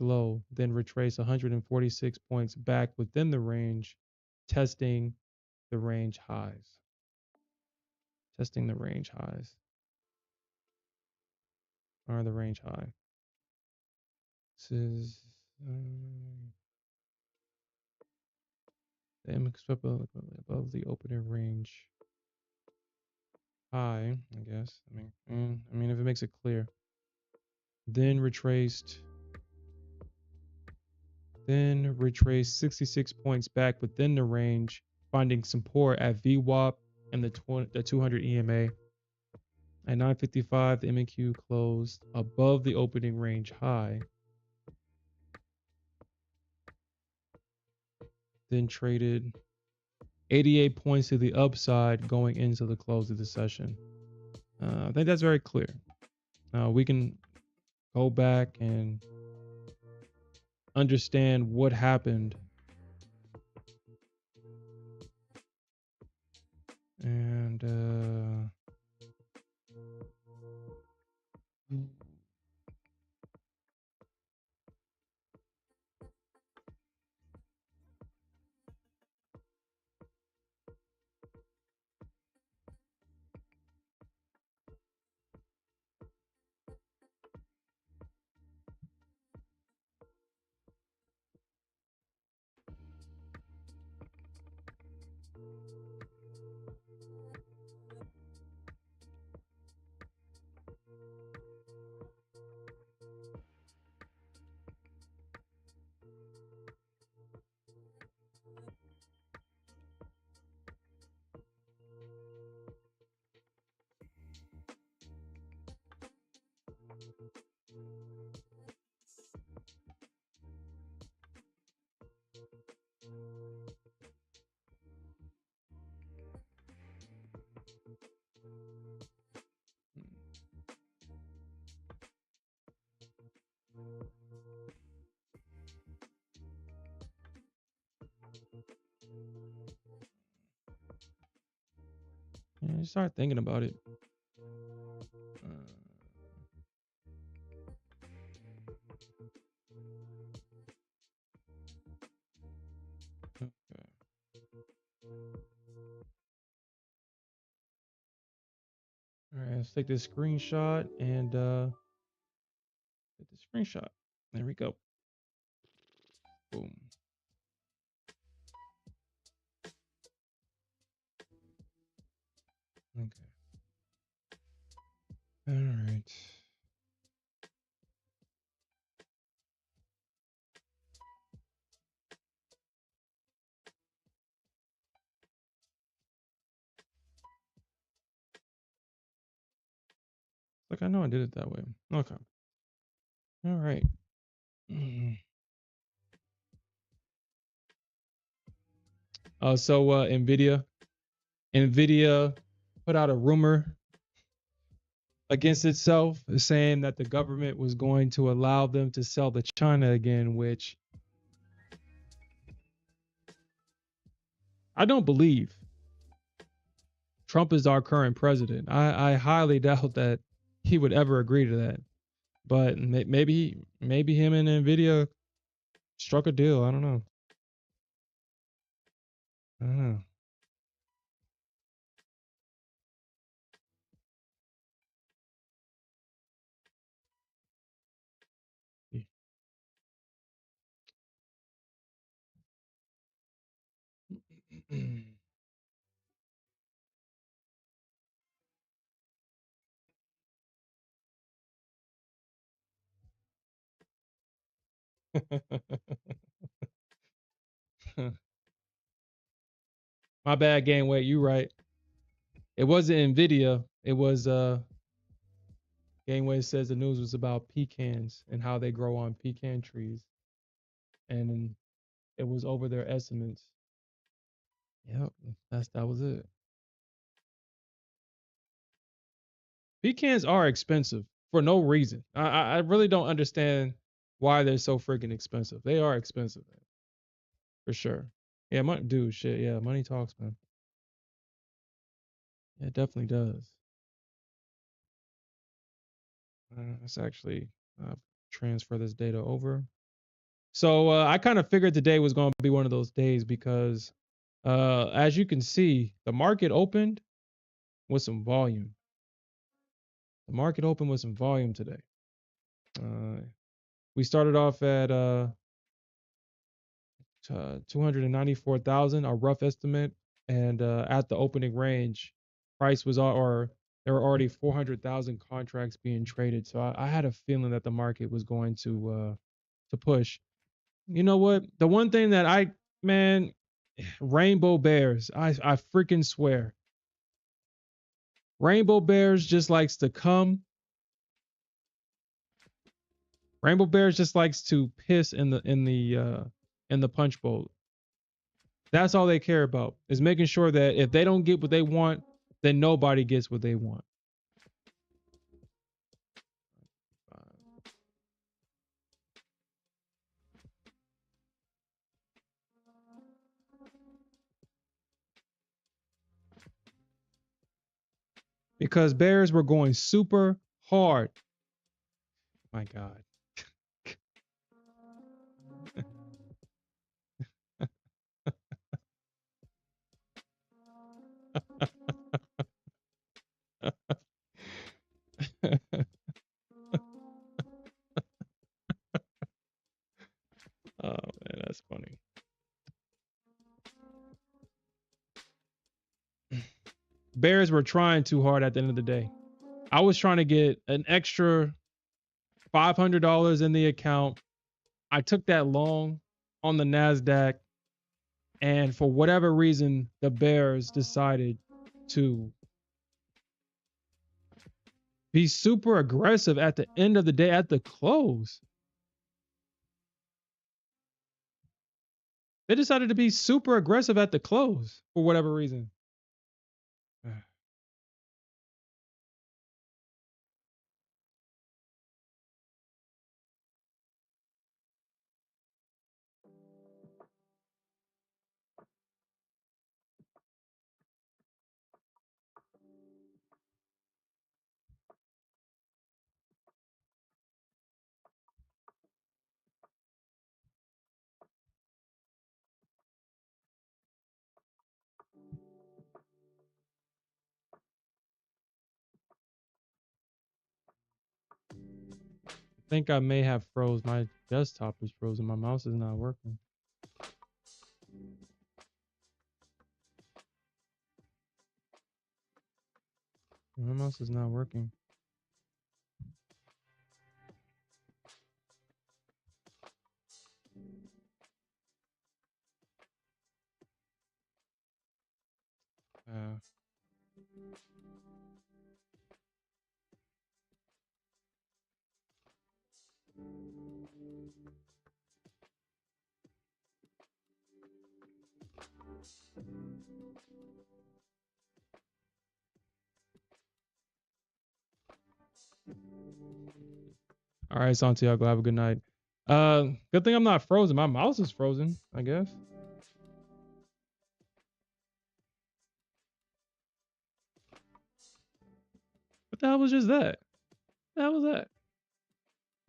low, then retrace 146 points back within the range, testing the range highs. Testing the range highs. Or the range high. This is the MX above the opening range high, I guess. I mean, if it makes it clear. Then retraced 66 points back within the range, finding support at VWAP and the 200 EMA. At 9:55, the MQ closed above the opening range high, then traded 88 points to the upside going into the close of the session. I think that's very clear. We can go back and understand what happened. And Yeah, you start thinking about it. Uh, okay. All right, let's take this screenshot and get the screenshot. There we go. Boom. Okay. All right. Like I know I did it that way. Okay. All right. Nvidia put out a rumor against itself, saying that the government was going to allow them to sell to China again, which I don't believe. Trump is our current president. I highly doubt that he would ever agree to that. But maybe him and Nvidia struck a deal. I don't know. I don't know. My bad, game weight. You right. It wasn't Nvidia. It was Gangway says the news was about pecans and how they grow on pecan trees, and it was over their estimates. Yep, that was it. Pecans are expensive for no reason. I really don't understand why they're so freaking expensive. They are expensive, man, for sure. Yeah, dude, shit. Yeah, money talks, man. Yeah, it definitely does. Let's actually transfer this data over. So I kind of figured today was going to be one of those days because, as you can see, the market opened with some volume. The market opened with some volume today. We started off at 294,000, a rough estimate, and at the opening range, price was or there were already 400,000 contracts being traded. So I had a feeling that the market was going to push. You know what? The one thing that man, rainbow bears, I freaking swear, rainbow bears just likes to come. Rainbow bears just likes to piss in the punch bowl. That's all they care about is making sure that if they don't get what they want, then nobody gets what they want. Because bears were going super hard. My God. Oh man, that's funny. Bears were trying too hard at the end of the day. I was trying to get an extra $500 in the account. I took that long on the Nasdaq, and for whatever reason, the Bears decided to be super aggressive at the end of the day at the close. They decided to be super aggressive at the close for whatever reason. think I may have froze. My desktop is frozen. My mouse is not working. My mouse is not working. Uh, all right, Santiago, have a good night. Good thing I'm not frozen. My mouse is frozen, I guess. What the hell was just that? What the hell was that?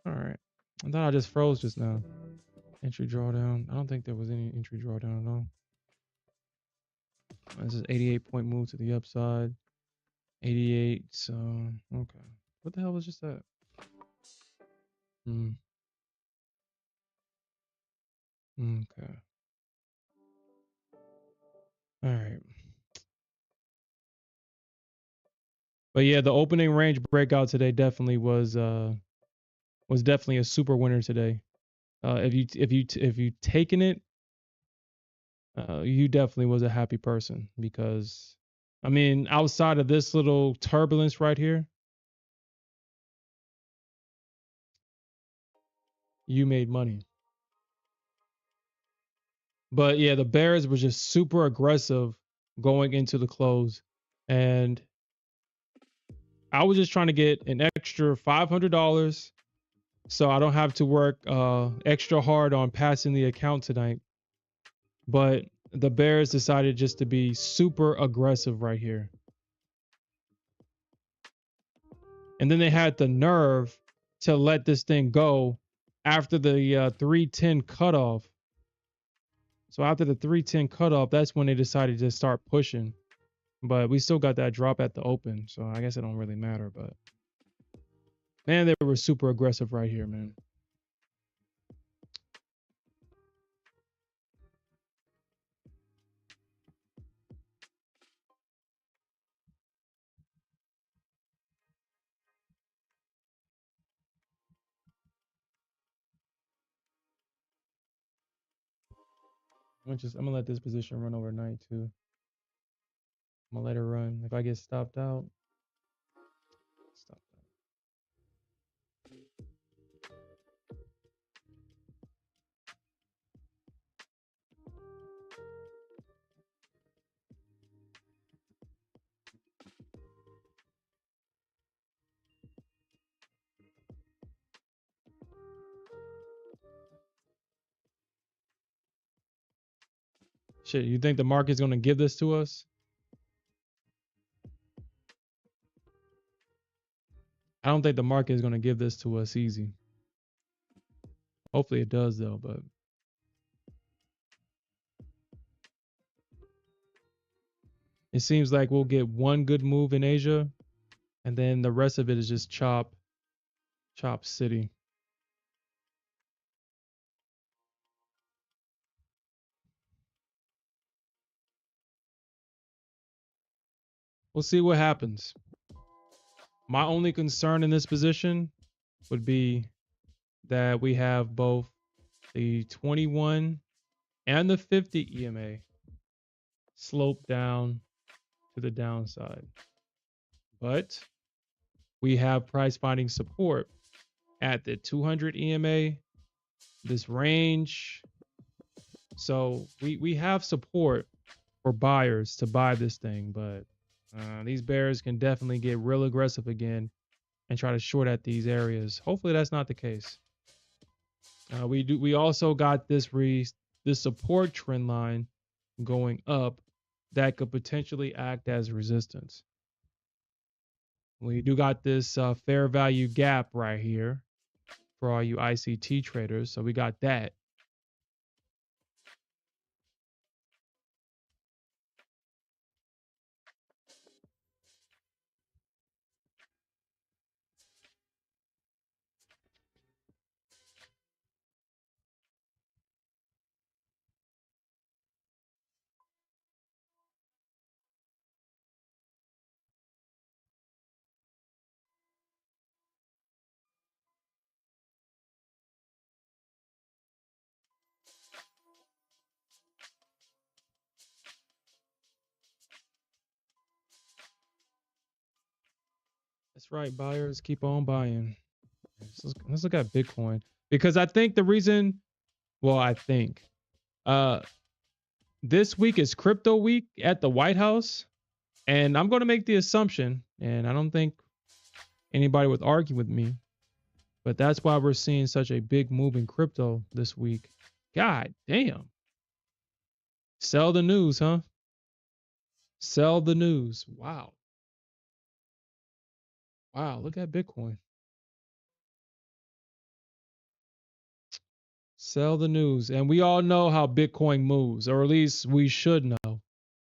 All right. I thought I just froze just now. Entry drawdown. I don't think there was any entry drawdown at all. This is 88 point move to the upside. 88. So, okay. What the hell was just that? Hmm. Okay. All right. But yeah, the opening range breakout today definitely was definitely a super winner today. If you taken it, you definitely was a happy person because, I mean, outside of this little turbulence right here, you made money. But yeah, the Bears were just super aggressive going into the close, and I was just trying to get an extra $500 so I don't have to work extra hard on passing the account tonight. But the Bears decided just to be super aggressive right here. And then they had the nerve to let this thing go after the 310 cutoff. So after the 310 cutoff, that's when they decided to start pushing. But we still got that drop at the open. So I guess it don't really matter. But man, they were super aggressive right here, man. I'm gonna let this position run overnight too. I'm gonna let it run. If I get stopped out, stop that. Shit, you think the market's gonna give this to us? I don't think the market is gonna give this to us easy. Hopefully it does though, but it seems like we'll get one good move in Asia, and then the rest of it is just chop city. We'll see what happens. My only concern in this position would be that we have both the 21 and the 50 EMA slope down to the downside. But we have price finding support at the 200 EMA, this range. So we have support for buyers to buy this thing, but these bears can definitely get real aggressive again and try to short at these areas. Hopefully that's not the case. We also got this support trend line going up that could potentially act as resistance. We do got this fair value gap right here for all you ICT traders. So we got that. That's right, buyers keep on buying. Let's look at Bitcoin because I think the reason, well, I think uh this week is crypto week at the White House, and I'm going to make the assumption, and I don't think anybody would argue with me, but that's why we're seeing such a big move in crypto this week. God damn. Sell the news, huh? Sell the news. Wow. Wow, look at Bitcoin. Sell the news. And we all know how Bitcoin moves, or at least we should know.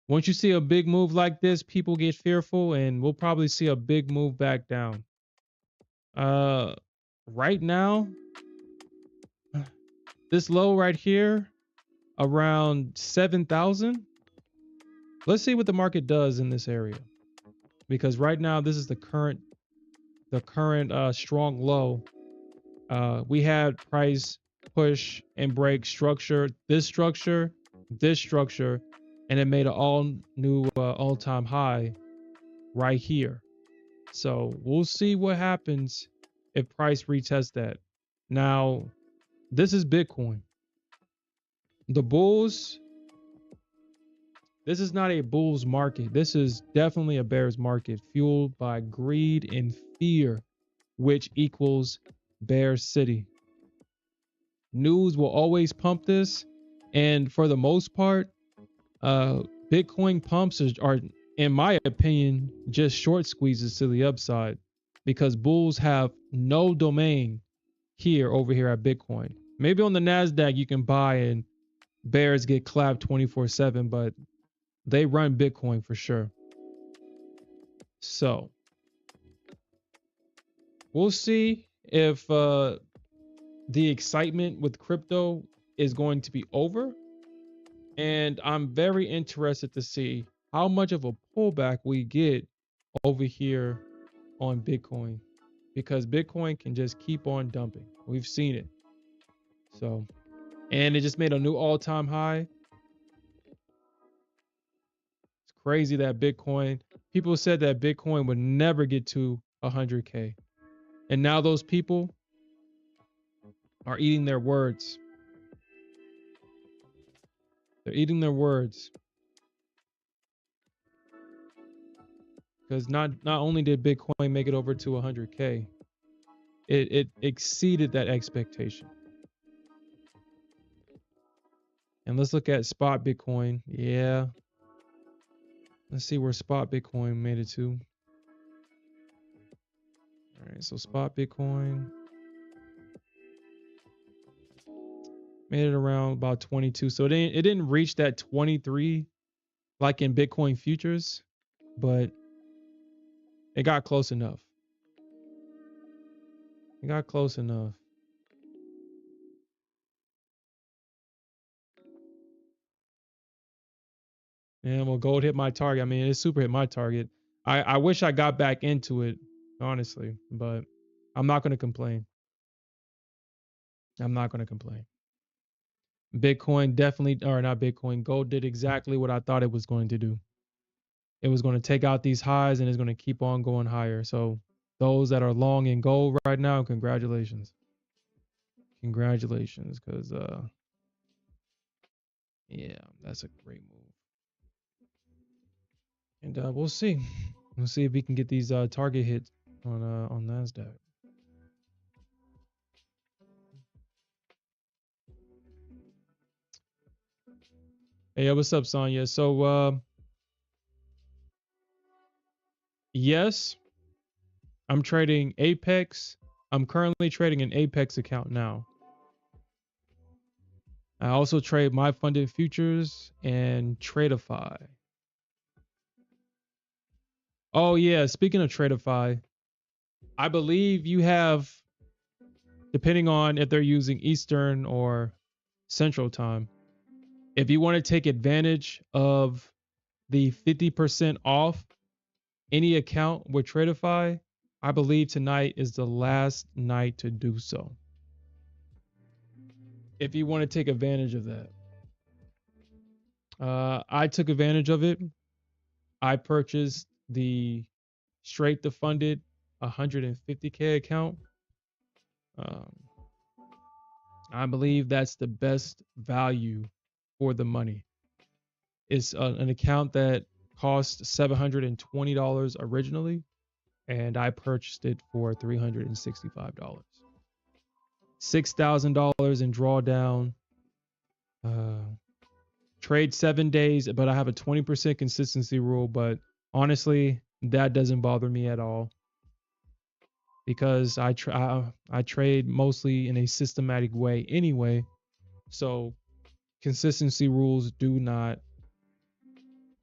Once you see a big move like this, people get fearful and we'll probably see a big move back down. Uh right now, this low right here around 7,000. Let's see what the market does in this area. Because right now this is the current strong low. We had price push and break structure, this structure, and it made an all new all-time high right here. So we'll see what happens if price retests that. Now, this is Bitcoin. The bulls, this is not a bull's market. This is definitely a bear's market fueled by greed and fear, which equals bear city. News will always pump this, and for the most part, uh Bitcoin pumps are, in my opinion, just short squeezes to the upside because bulls have no domain here over here at Bitcoin. Maybe on the Nasdaq you can buy and bears get clapped 24/7, but they run Bitcoin for sure. So we'll see if the excitement with crypto is going to be over. And I'm very interested to see how much of a pullback we get over here on Bitcoin because Bitcoin can just keep on dumping. We've seen it. So, and it just made a new all-time high. It's crazy that Bitcoin, people said that Bitcoin would never get to 100K. And now those people are eating their words. They're eating their words because not only did Bitcoin make it over to 100K, it exceeded that expectation. And let's look at spot Bitcoin. Yeah. Let's see where spot Bitcoin made it to. All right, so spot Bitcoin made it around about 22. So it didn't reach that 23 like in Bitcoin futures, but it got close enough. It got close enough. And well, gold hit my target. I mean, it super hit my target. I wish I got back into it, honestly, but I'm not going to complain. I'm not going to complain. Bitcoin definitely, or not Bitcoin, gold did exactly what I thought it was going to do. It was going to take out these highs and it's going to keep on going higher. So those that are long in gold right now, congratulations. Congratulations, because yeah, that's a great move. And we'll see. We'll see if we can get these target hits on Nasdaq. Hey, what's up, Sonya? So yes, I'm trading Apex. I'm currently trading an Apex account now. I also trade my funded futures and Tradeify. Oh yeah, speaking of Tradeify, I believe you have, depending on if they're using Eastern or Central time, if you want to take advantage of the 50% off any account with Tradeify, I believe tonight is the last night to do so. If you want to take advantage of that. I took advantage of it. I purchased the straight to funded 150K account. Um, I believe that's the best value for the money. It's an account that cost $720 originally, and I purchased it for $365. $6,000 in drawdown. Uh, Trade 7 days, but I have a 20% consistency rule. But honestly, that doesn't bother me at all because I trade mostly in a systematic way anyway. So consistency rules do not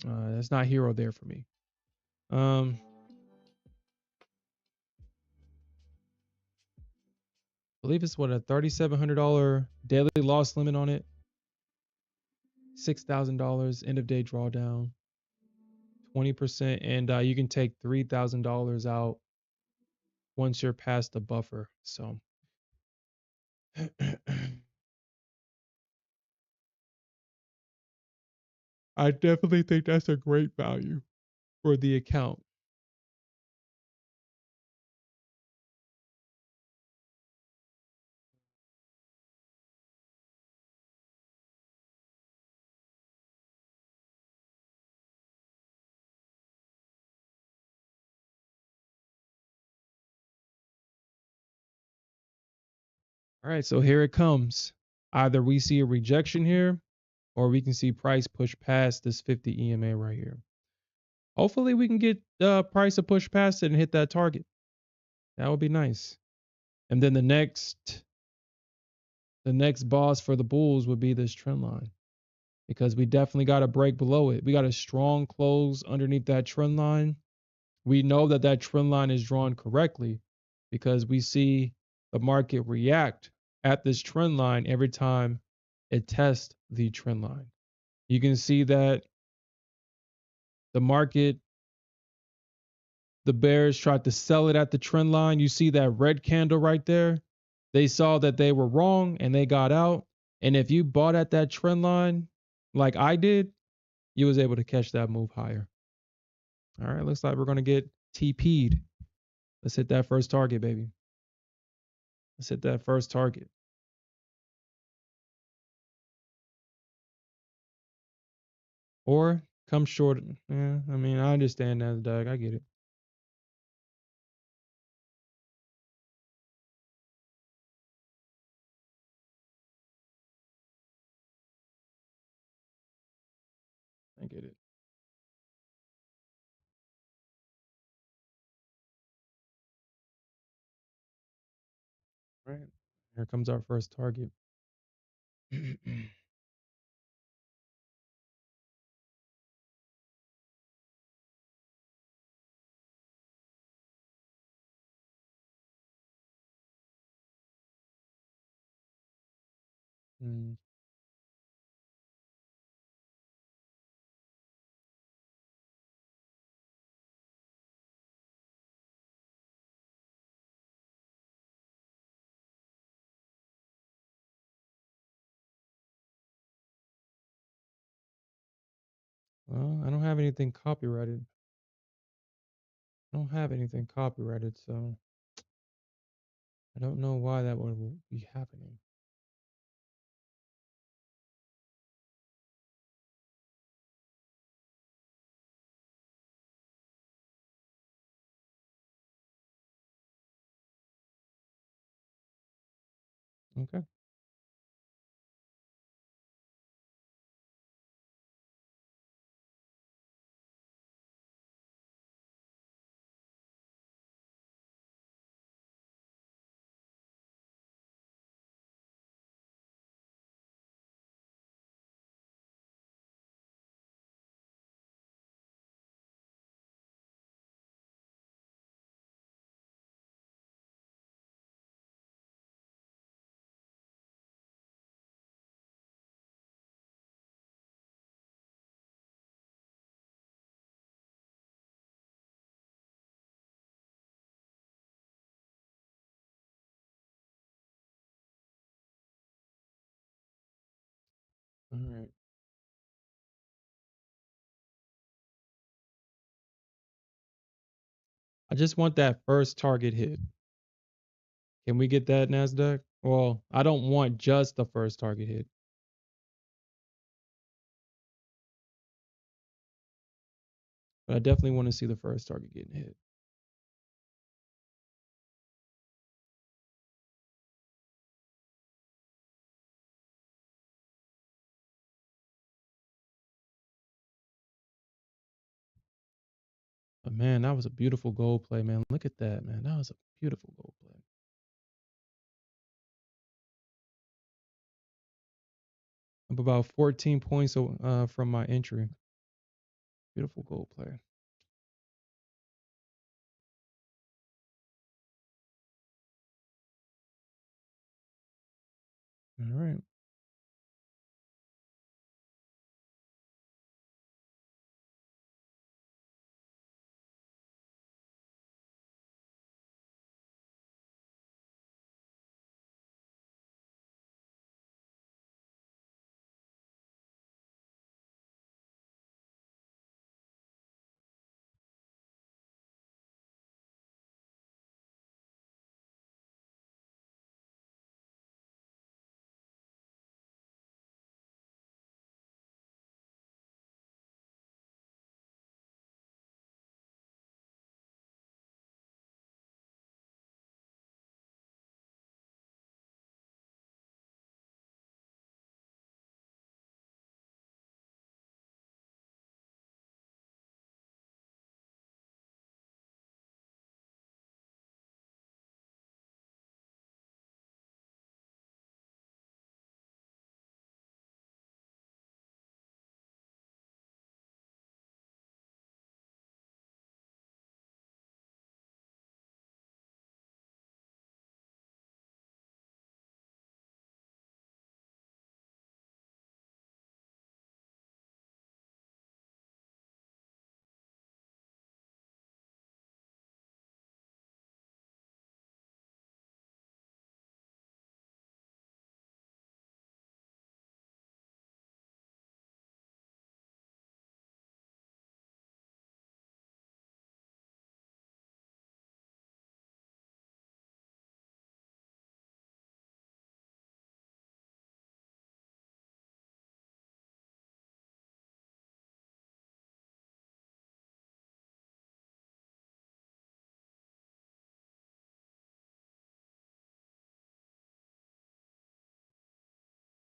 that's not hero there for me. Um, I believe it's what a $3,700 daily loss limit on it. $6,000 end of day drawdown, 20%, and you can take $3,000 out once you're past the buffer. So I definitely think that's a great value for the account. All right, so here it comes. Either we see a rejection here or we can see price push past this 50 EMA right here. Hopefully we can get price to push past it and hit that target. That would be nice. And then the next boss for the bulls would be this trend line because we definitely got to break below it. We got a strong close underneath that trend line. We know that that trend line is drawn correctly because we see the market react at this trend line every time it tests the trend line. You can see that the market, the bears tried to sell it at the trend line. You see that red candle right there? They saw that they were wrong and they got out. And if you bought at that trend line like I did, you was able to catch that move higher. All right, looks like we're going to get TP'd. Let's hit that first target, baby. Let's hit that first target. Or come short. Yeah, I mean, I understand that, Doug. I get it. I get it. All right. Here comes our first target. Mm. Well, I don't have anything copyrighted. I don't have anything copyrighted, so I don't know why that would be happening. Okay. All right. I just want that first target hit. Can we get that, Nasdaq? Well, I don't want just the first target hit, but I definitely want to see the first target getting hit. But man, that was a beautiful gold play, man. Look at that, man. That was a beautiful gold play. I'm about 14 points from my entry. Beautiful gold play. All right.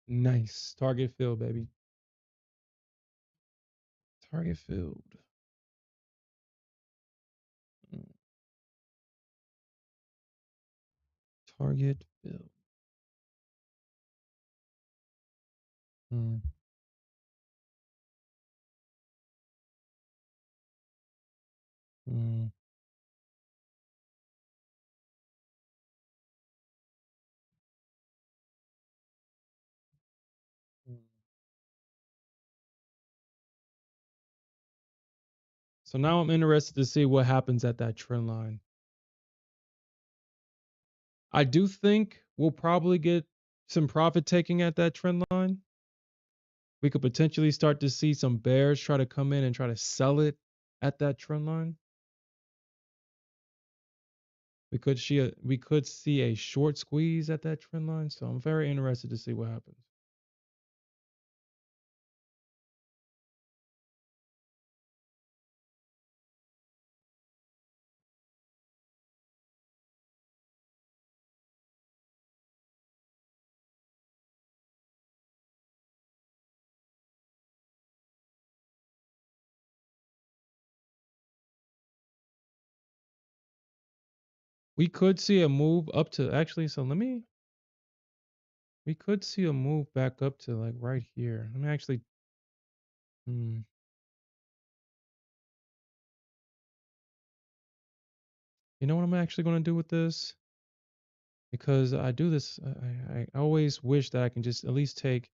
Nice. Target filled, baby. Target filled. Mm, Target filled. Mm, mm, mm. So now I'm interested to see what happens at that trend line. I do think we'll probably get some profit taking at that trend line. We could potentially start to see some bears try to come in and try to sell it at that trend line. We could see a short squeeze at that trend line. So I'm very interested to see what happens. We could see a move up to actually, so let me we could see a move back up to like right here. Let me actually hmm, you know what I'm actually gonna do with this? Because I do this I always wish that I can just at least take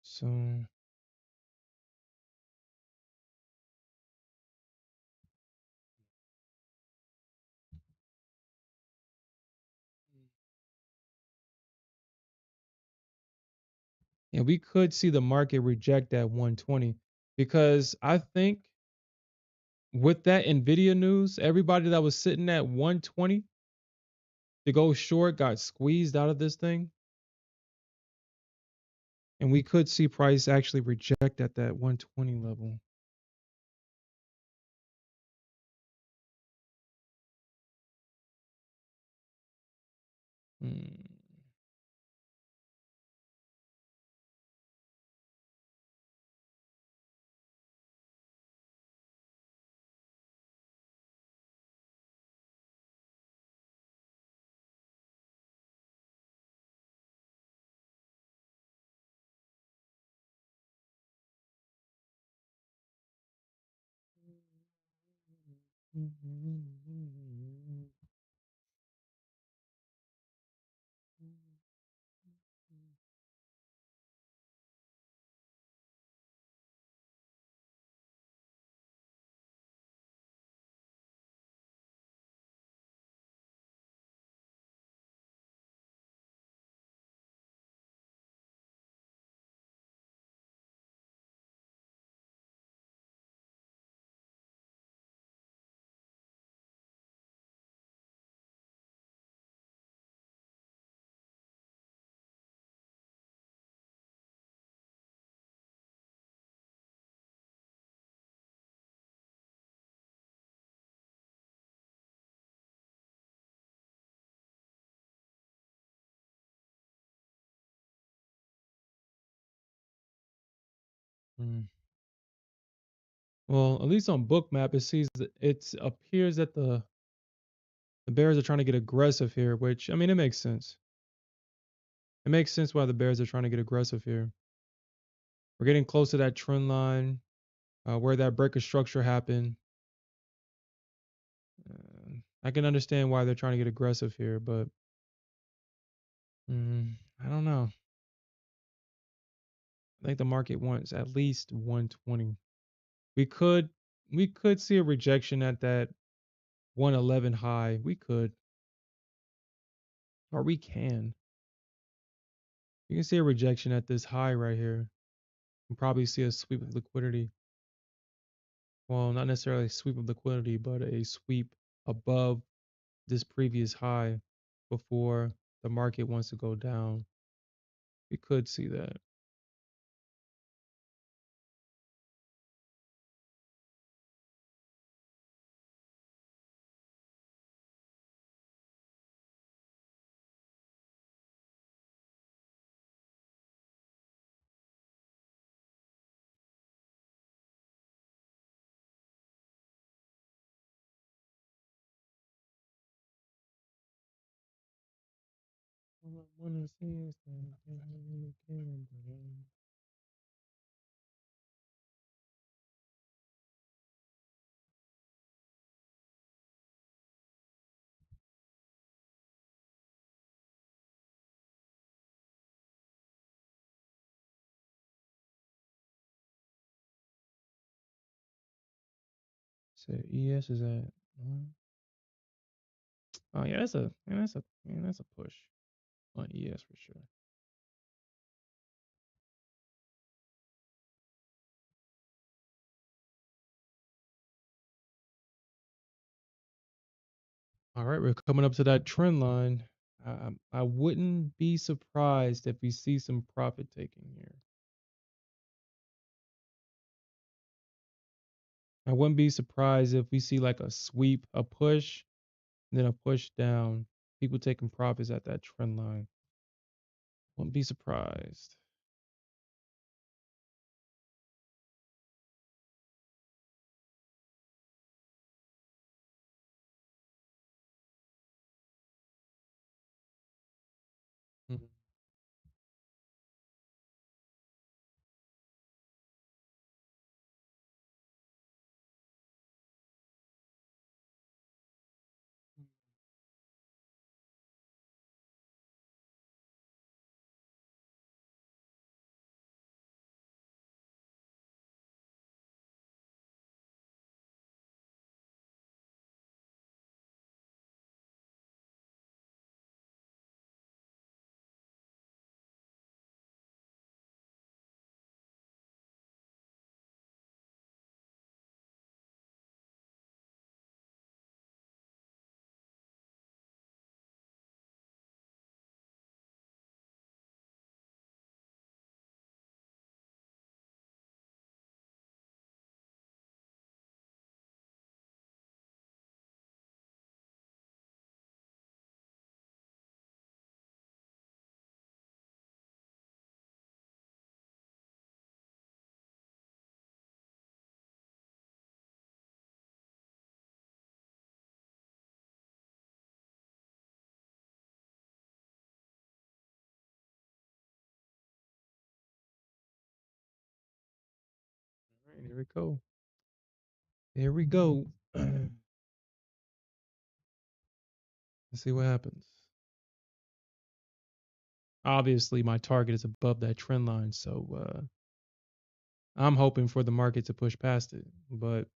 so yeah, we could see the market reject that 120 because I think with that Nvidia news, everybody that was sitting at 120 to go short got squeezed out of this thing, and we could see price actually reject at that 120 level. Hmm. Mm. Well, at least on Bookmap, it sees that it appears that the bears are trying to get aggressive here, which I mean it makes sense. It makes sense why the bears are trying to get aggressive here. We're getting close to that trend line where that break of structure happened. I can understand why they're trying to get aggressive here, but I don't know. I think the market wants at least 120. We could we could see a rejection at that 111 high. We could, or we can. You can see a rejection at this high right here. And probably see a sweep of liquidity. Well, not necessarily a sweep of liquidity, but a sweep above this previous high before the market wants to go down. We could see that. All I wanna see is so ES is at oh yeah, that's a push on ES for sure. All right, we're coming up to that trend line. I wouldn't be surprised if we see some profit taking here. I wouldn't be surprised if we see like a sweep, a push, and then a push down. People taking profits at that trend line. Wouldn't be surprised. Mhm. Here we go. Here we go. Let's see what happens. Obviously, my target is above that trend line, so I'm hoping for the market to push past it. But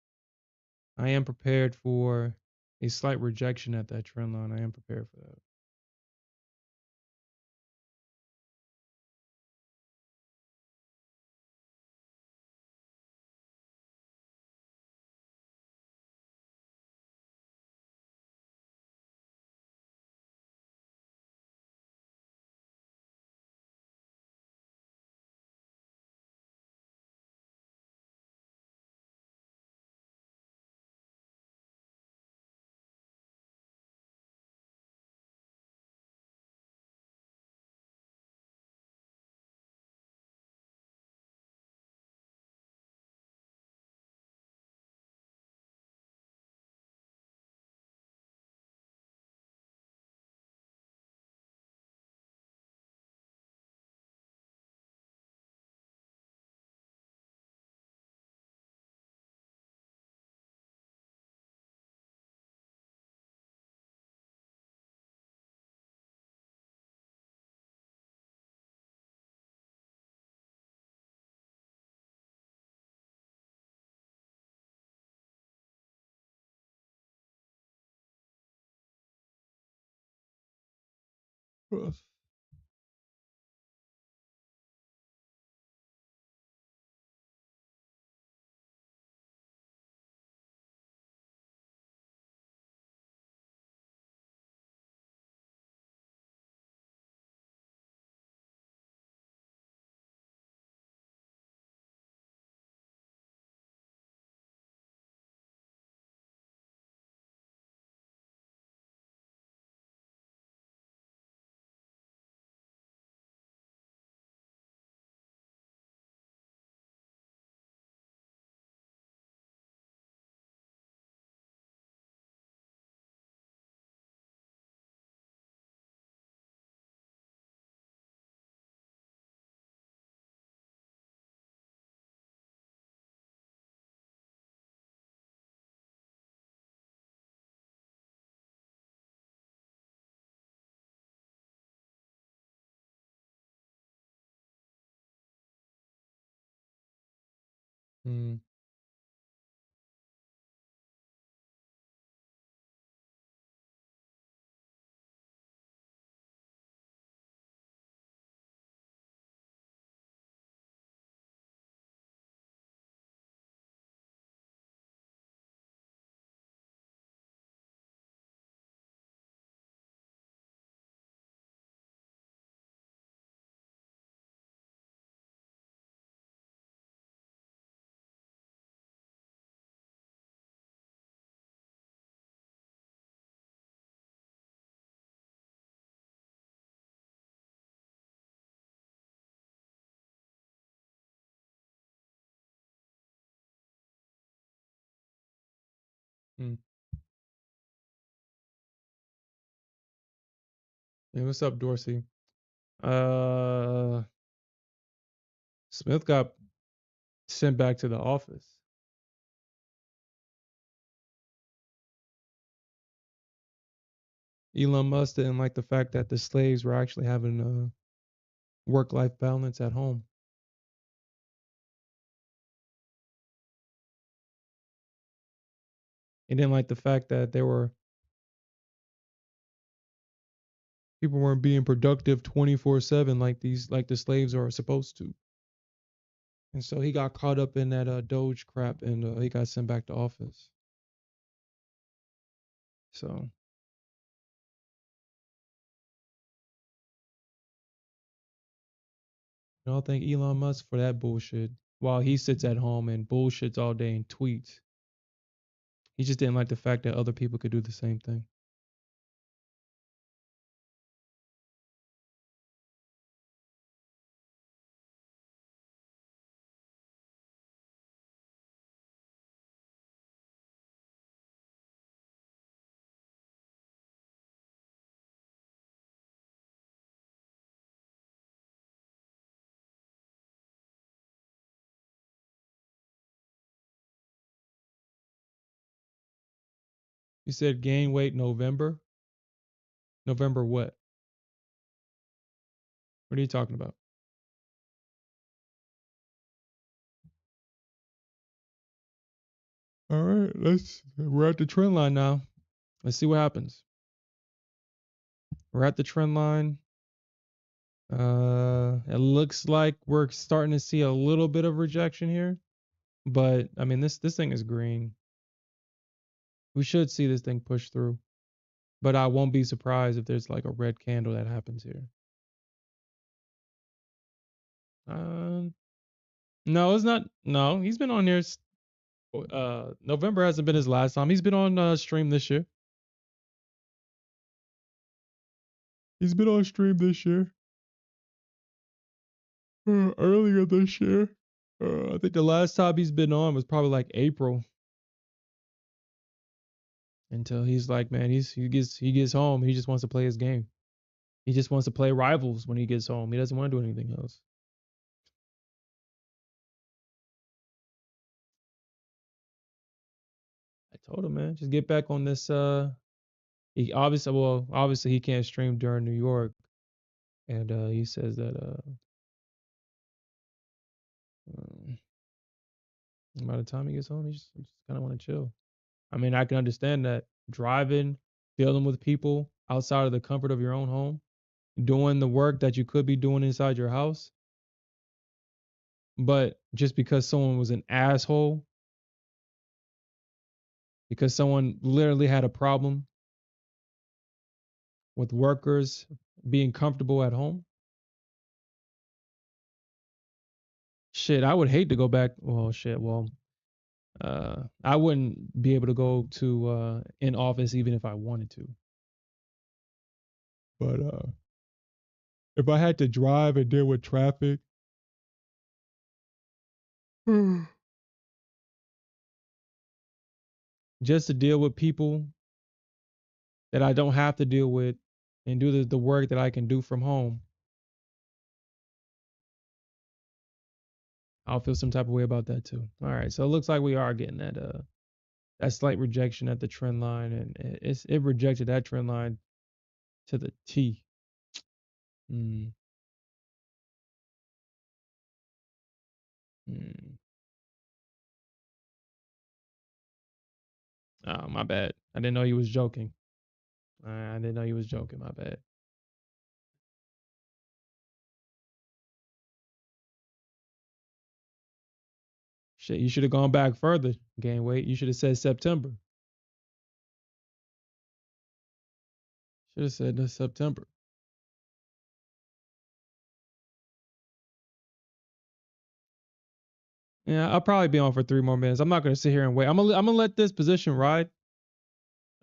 I am prepared for a slight rejection at that trend line. I am prepared for that. Rough. Mm. Mm. Hey, what's up, Dorsey? Uh, Smith got sent back to the office. Elon Musk didn't like the fact that the slaves were actually having a work-life balance at home. He didn't like the fact that there were people weren't being productive 24/7 like the slaves are supposed to. And so he got caught up in that Doge crap, and he got sent back to office. So I don't thank Elon Musk for that bullshit. While he sits at home and bullshits all day and tweets, he just didn't like the fact that other people could do the same thing. You said gain weight November. November what? What are you talking about? All right, we're at the trend line now. Let's see what happens. We're at the trend line. It looks like we're starting to see a little bit of rejection here, but I mean this thing is green. We should see this thing push through, but I won't be surprised if there's like a red candle that happens here. Um, no, it's not. No, he's been on here. November hasn't been his last time. He's been on stream this year. He's been on stream this year. Earlier this year. I think the last time he's been on was probably like April. Until he's like, man, he gets home. He just wants to play his game. He just wants to play rivals when he gets home. He doesn't want to do anything else. I told him, man, just get back on this. Obviously he can't stream during New York, and he says that um, by the time he gets home, he just kind of want to chill. I mean, I can understand that driving, dealing with people outside of the comfort of your own home, doing the work that you could be doing inside your house, but just because someone was an asshole, because someone literally had a problem with workers being comfortable at home. Shit, I would hate to go back. Well, shit. Well, I wouldn't be able to go to in office even if I wanted to. But if I had to drive and deal with traffic, just to deal with people that I don't have to deal with and do the work that I can do from home, I'll feel some type of way about that too. All right, so it looks like we are getting that slight rejection at the trend line, and it rejected that trend line to the T. Mm, mm. Oh, my bad. I didn't know he was joking. I didn't know he was joking. My bad. Shit, you should have gone back further. Gain weight. You should have said September. Should have said that September. Yeah, I'll probably be on for 3 more minutes. I'm not gonna sit here and wait. I'm gonna let this position ride.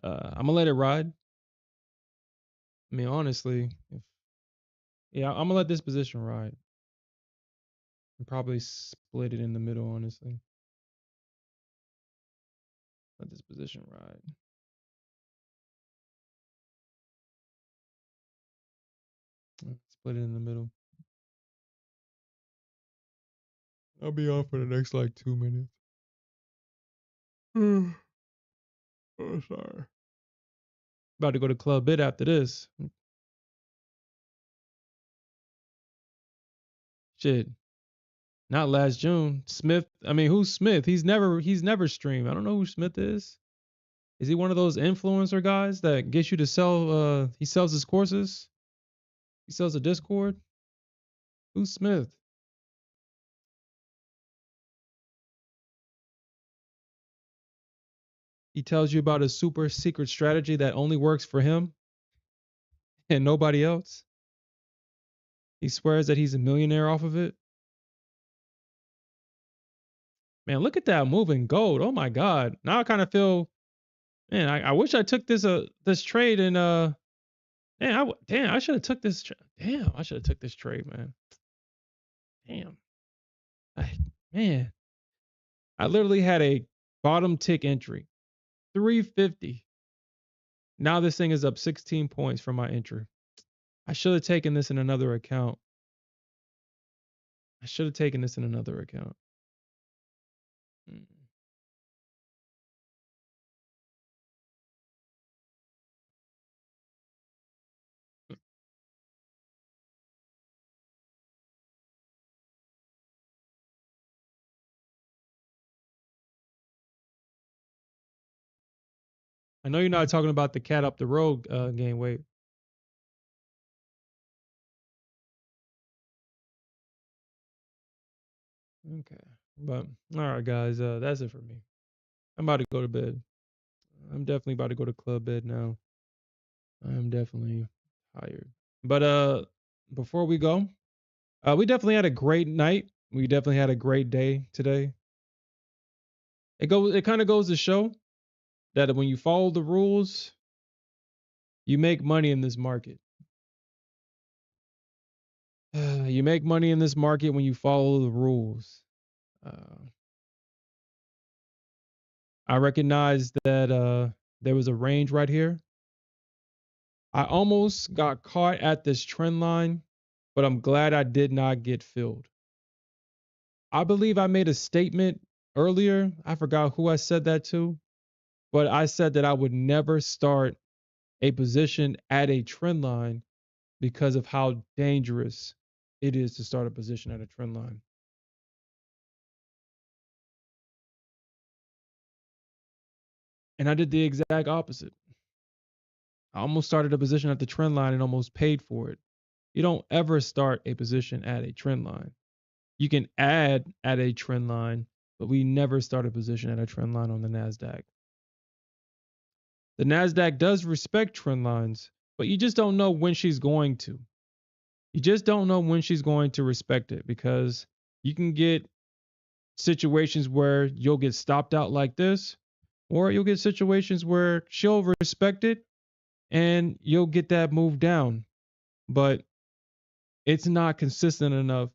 I'm gonna let it ride. I mean, honestly, yeah, I'm gonna let this position ride. And probably split it in the middle. Honestly, let this position ride. Split it in the middle. I'll be on for the next like 2 minutes. Oh, sorry. About to go to Club Bit after this. Shit. Not last June. Smith. I mean, who's Smith? He's never streamed. I don't know who Smith is. Is he one of those influencer guys that gets you to sell he sells his courses? He sells a Discord? Who's Smith? He tells you about a super secret strategy that only works for him and nobody else. He swears that he's a millionaire off of it. Man, look at that moving gold. Oh my god. Now I kind of feel, man, I wish I took this trade and damn, I should have took this damn, I should have took this trade, man. Damn. I, man, I literally had a bottom tick entry, 350. Now this thing is up 16 points from my entry. I should have taken this in another account. I should have taken this in another account. Mm. I know you're not talking about the cat up the road game weight. Okay. But all right, guys, that's it for me. I'm about to go to bed. I'm definitely about to go to club bed now. I'm definitely tired. But before we go, we definitely had a great night. We definitely had a great day today. It kind of goes to show that when you follow the rules, you make money in this market. You make money in this market when you follow the rules. Uh, I recognized that there was a range right here. I almost got caught at this trend line, but I'm glad I did not get filled. I believe I made a statement earlier. I forgot who I said that to, but I said that I would never start a position at a trend line because of how dangerous it is to start a position at a trend line. And I did the exact opposite. I almost started a position at the trend line and almost paid for it. You don't ever start a position at a trend line. You can add at a trend line, but we never start a position at a trend line on the Nasdaq. The Nasdaq does respect trend lines, but you just don't know when she's going to. You just don't know when she's going to respect it because you can get situations where you'll get stopped out like this, or you'll get situations where she'll respect it and you'll get that move down. But it's not consistent enough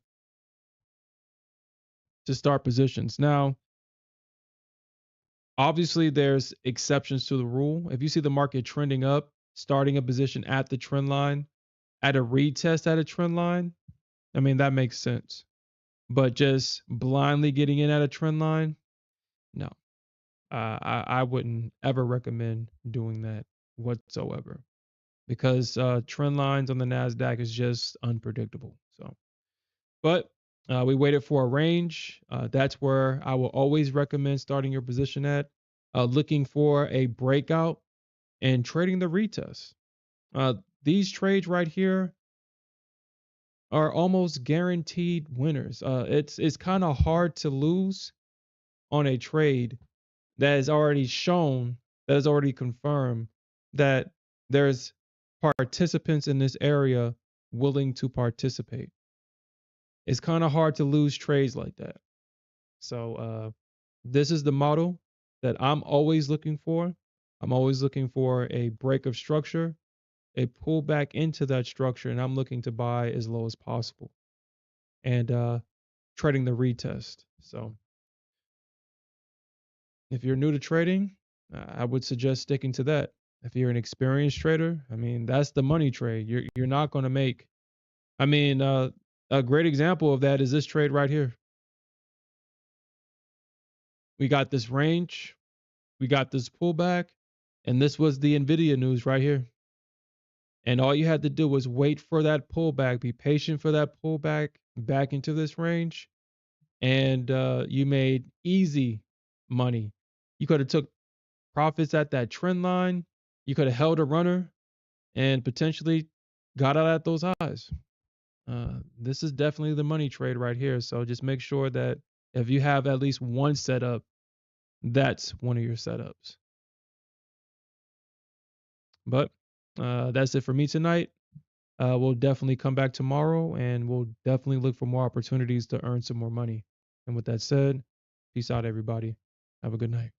to start positions. Now, obviously, there's exceptions to the rule. If you see the market trending up, starting a position at the trend line, at a retest at a trend line, I mean, that makes sense. But just blindly getting in at a trend line, no. I wouldn't ever recommend doing that whatsoever because trend lines on the NASDAQ is just unpredictable. So, but we waited for a range. That's where I will always recommend starting your position at, looking for a breakout and trading the retest. Uh, these trades right here are almost guaranteed winners. It's kind of hard to lose on a trade that is already shown, that is already confirmed that there's participants in this area willing to participate. It's kind of hard to lose trades like that. So this is the model that I'm always looking for. I'm always looking for a break of structure, a pullback into that structure, and I'm looking to buy as low as possible and trading the retest. So if you're new to trading, I would suggest sticking to that. If you're an experienced trader, I mean, that's the money trade. You're not going to make. I mean, a great example of that is this trade right here. We got this range, we got this pullback, and this was the Nvidia news right here. And all you had to do was wait for that pullback, be patient for that pullback back into this range, and you made easy money. You could have took profits at that trend line. You could have held a runner and potentially got out at those highs. This is definitely the money trade right here. So just make sure that if you have at least one setup, that's one of your setups. But that's it for me tonight. We'll definitely come back tomorrow and we'll definitely look for more opportunities to earn some more money. And with that said, peace out, everybody. Have a good night.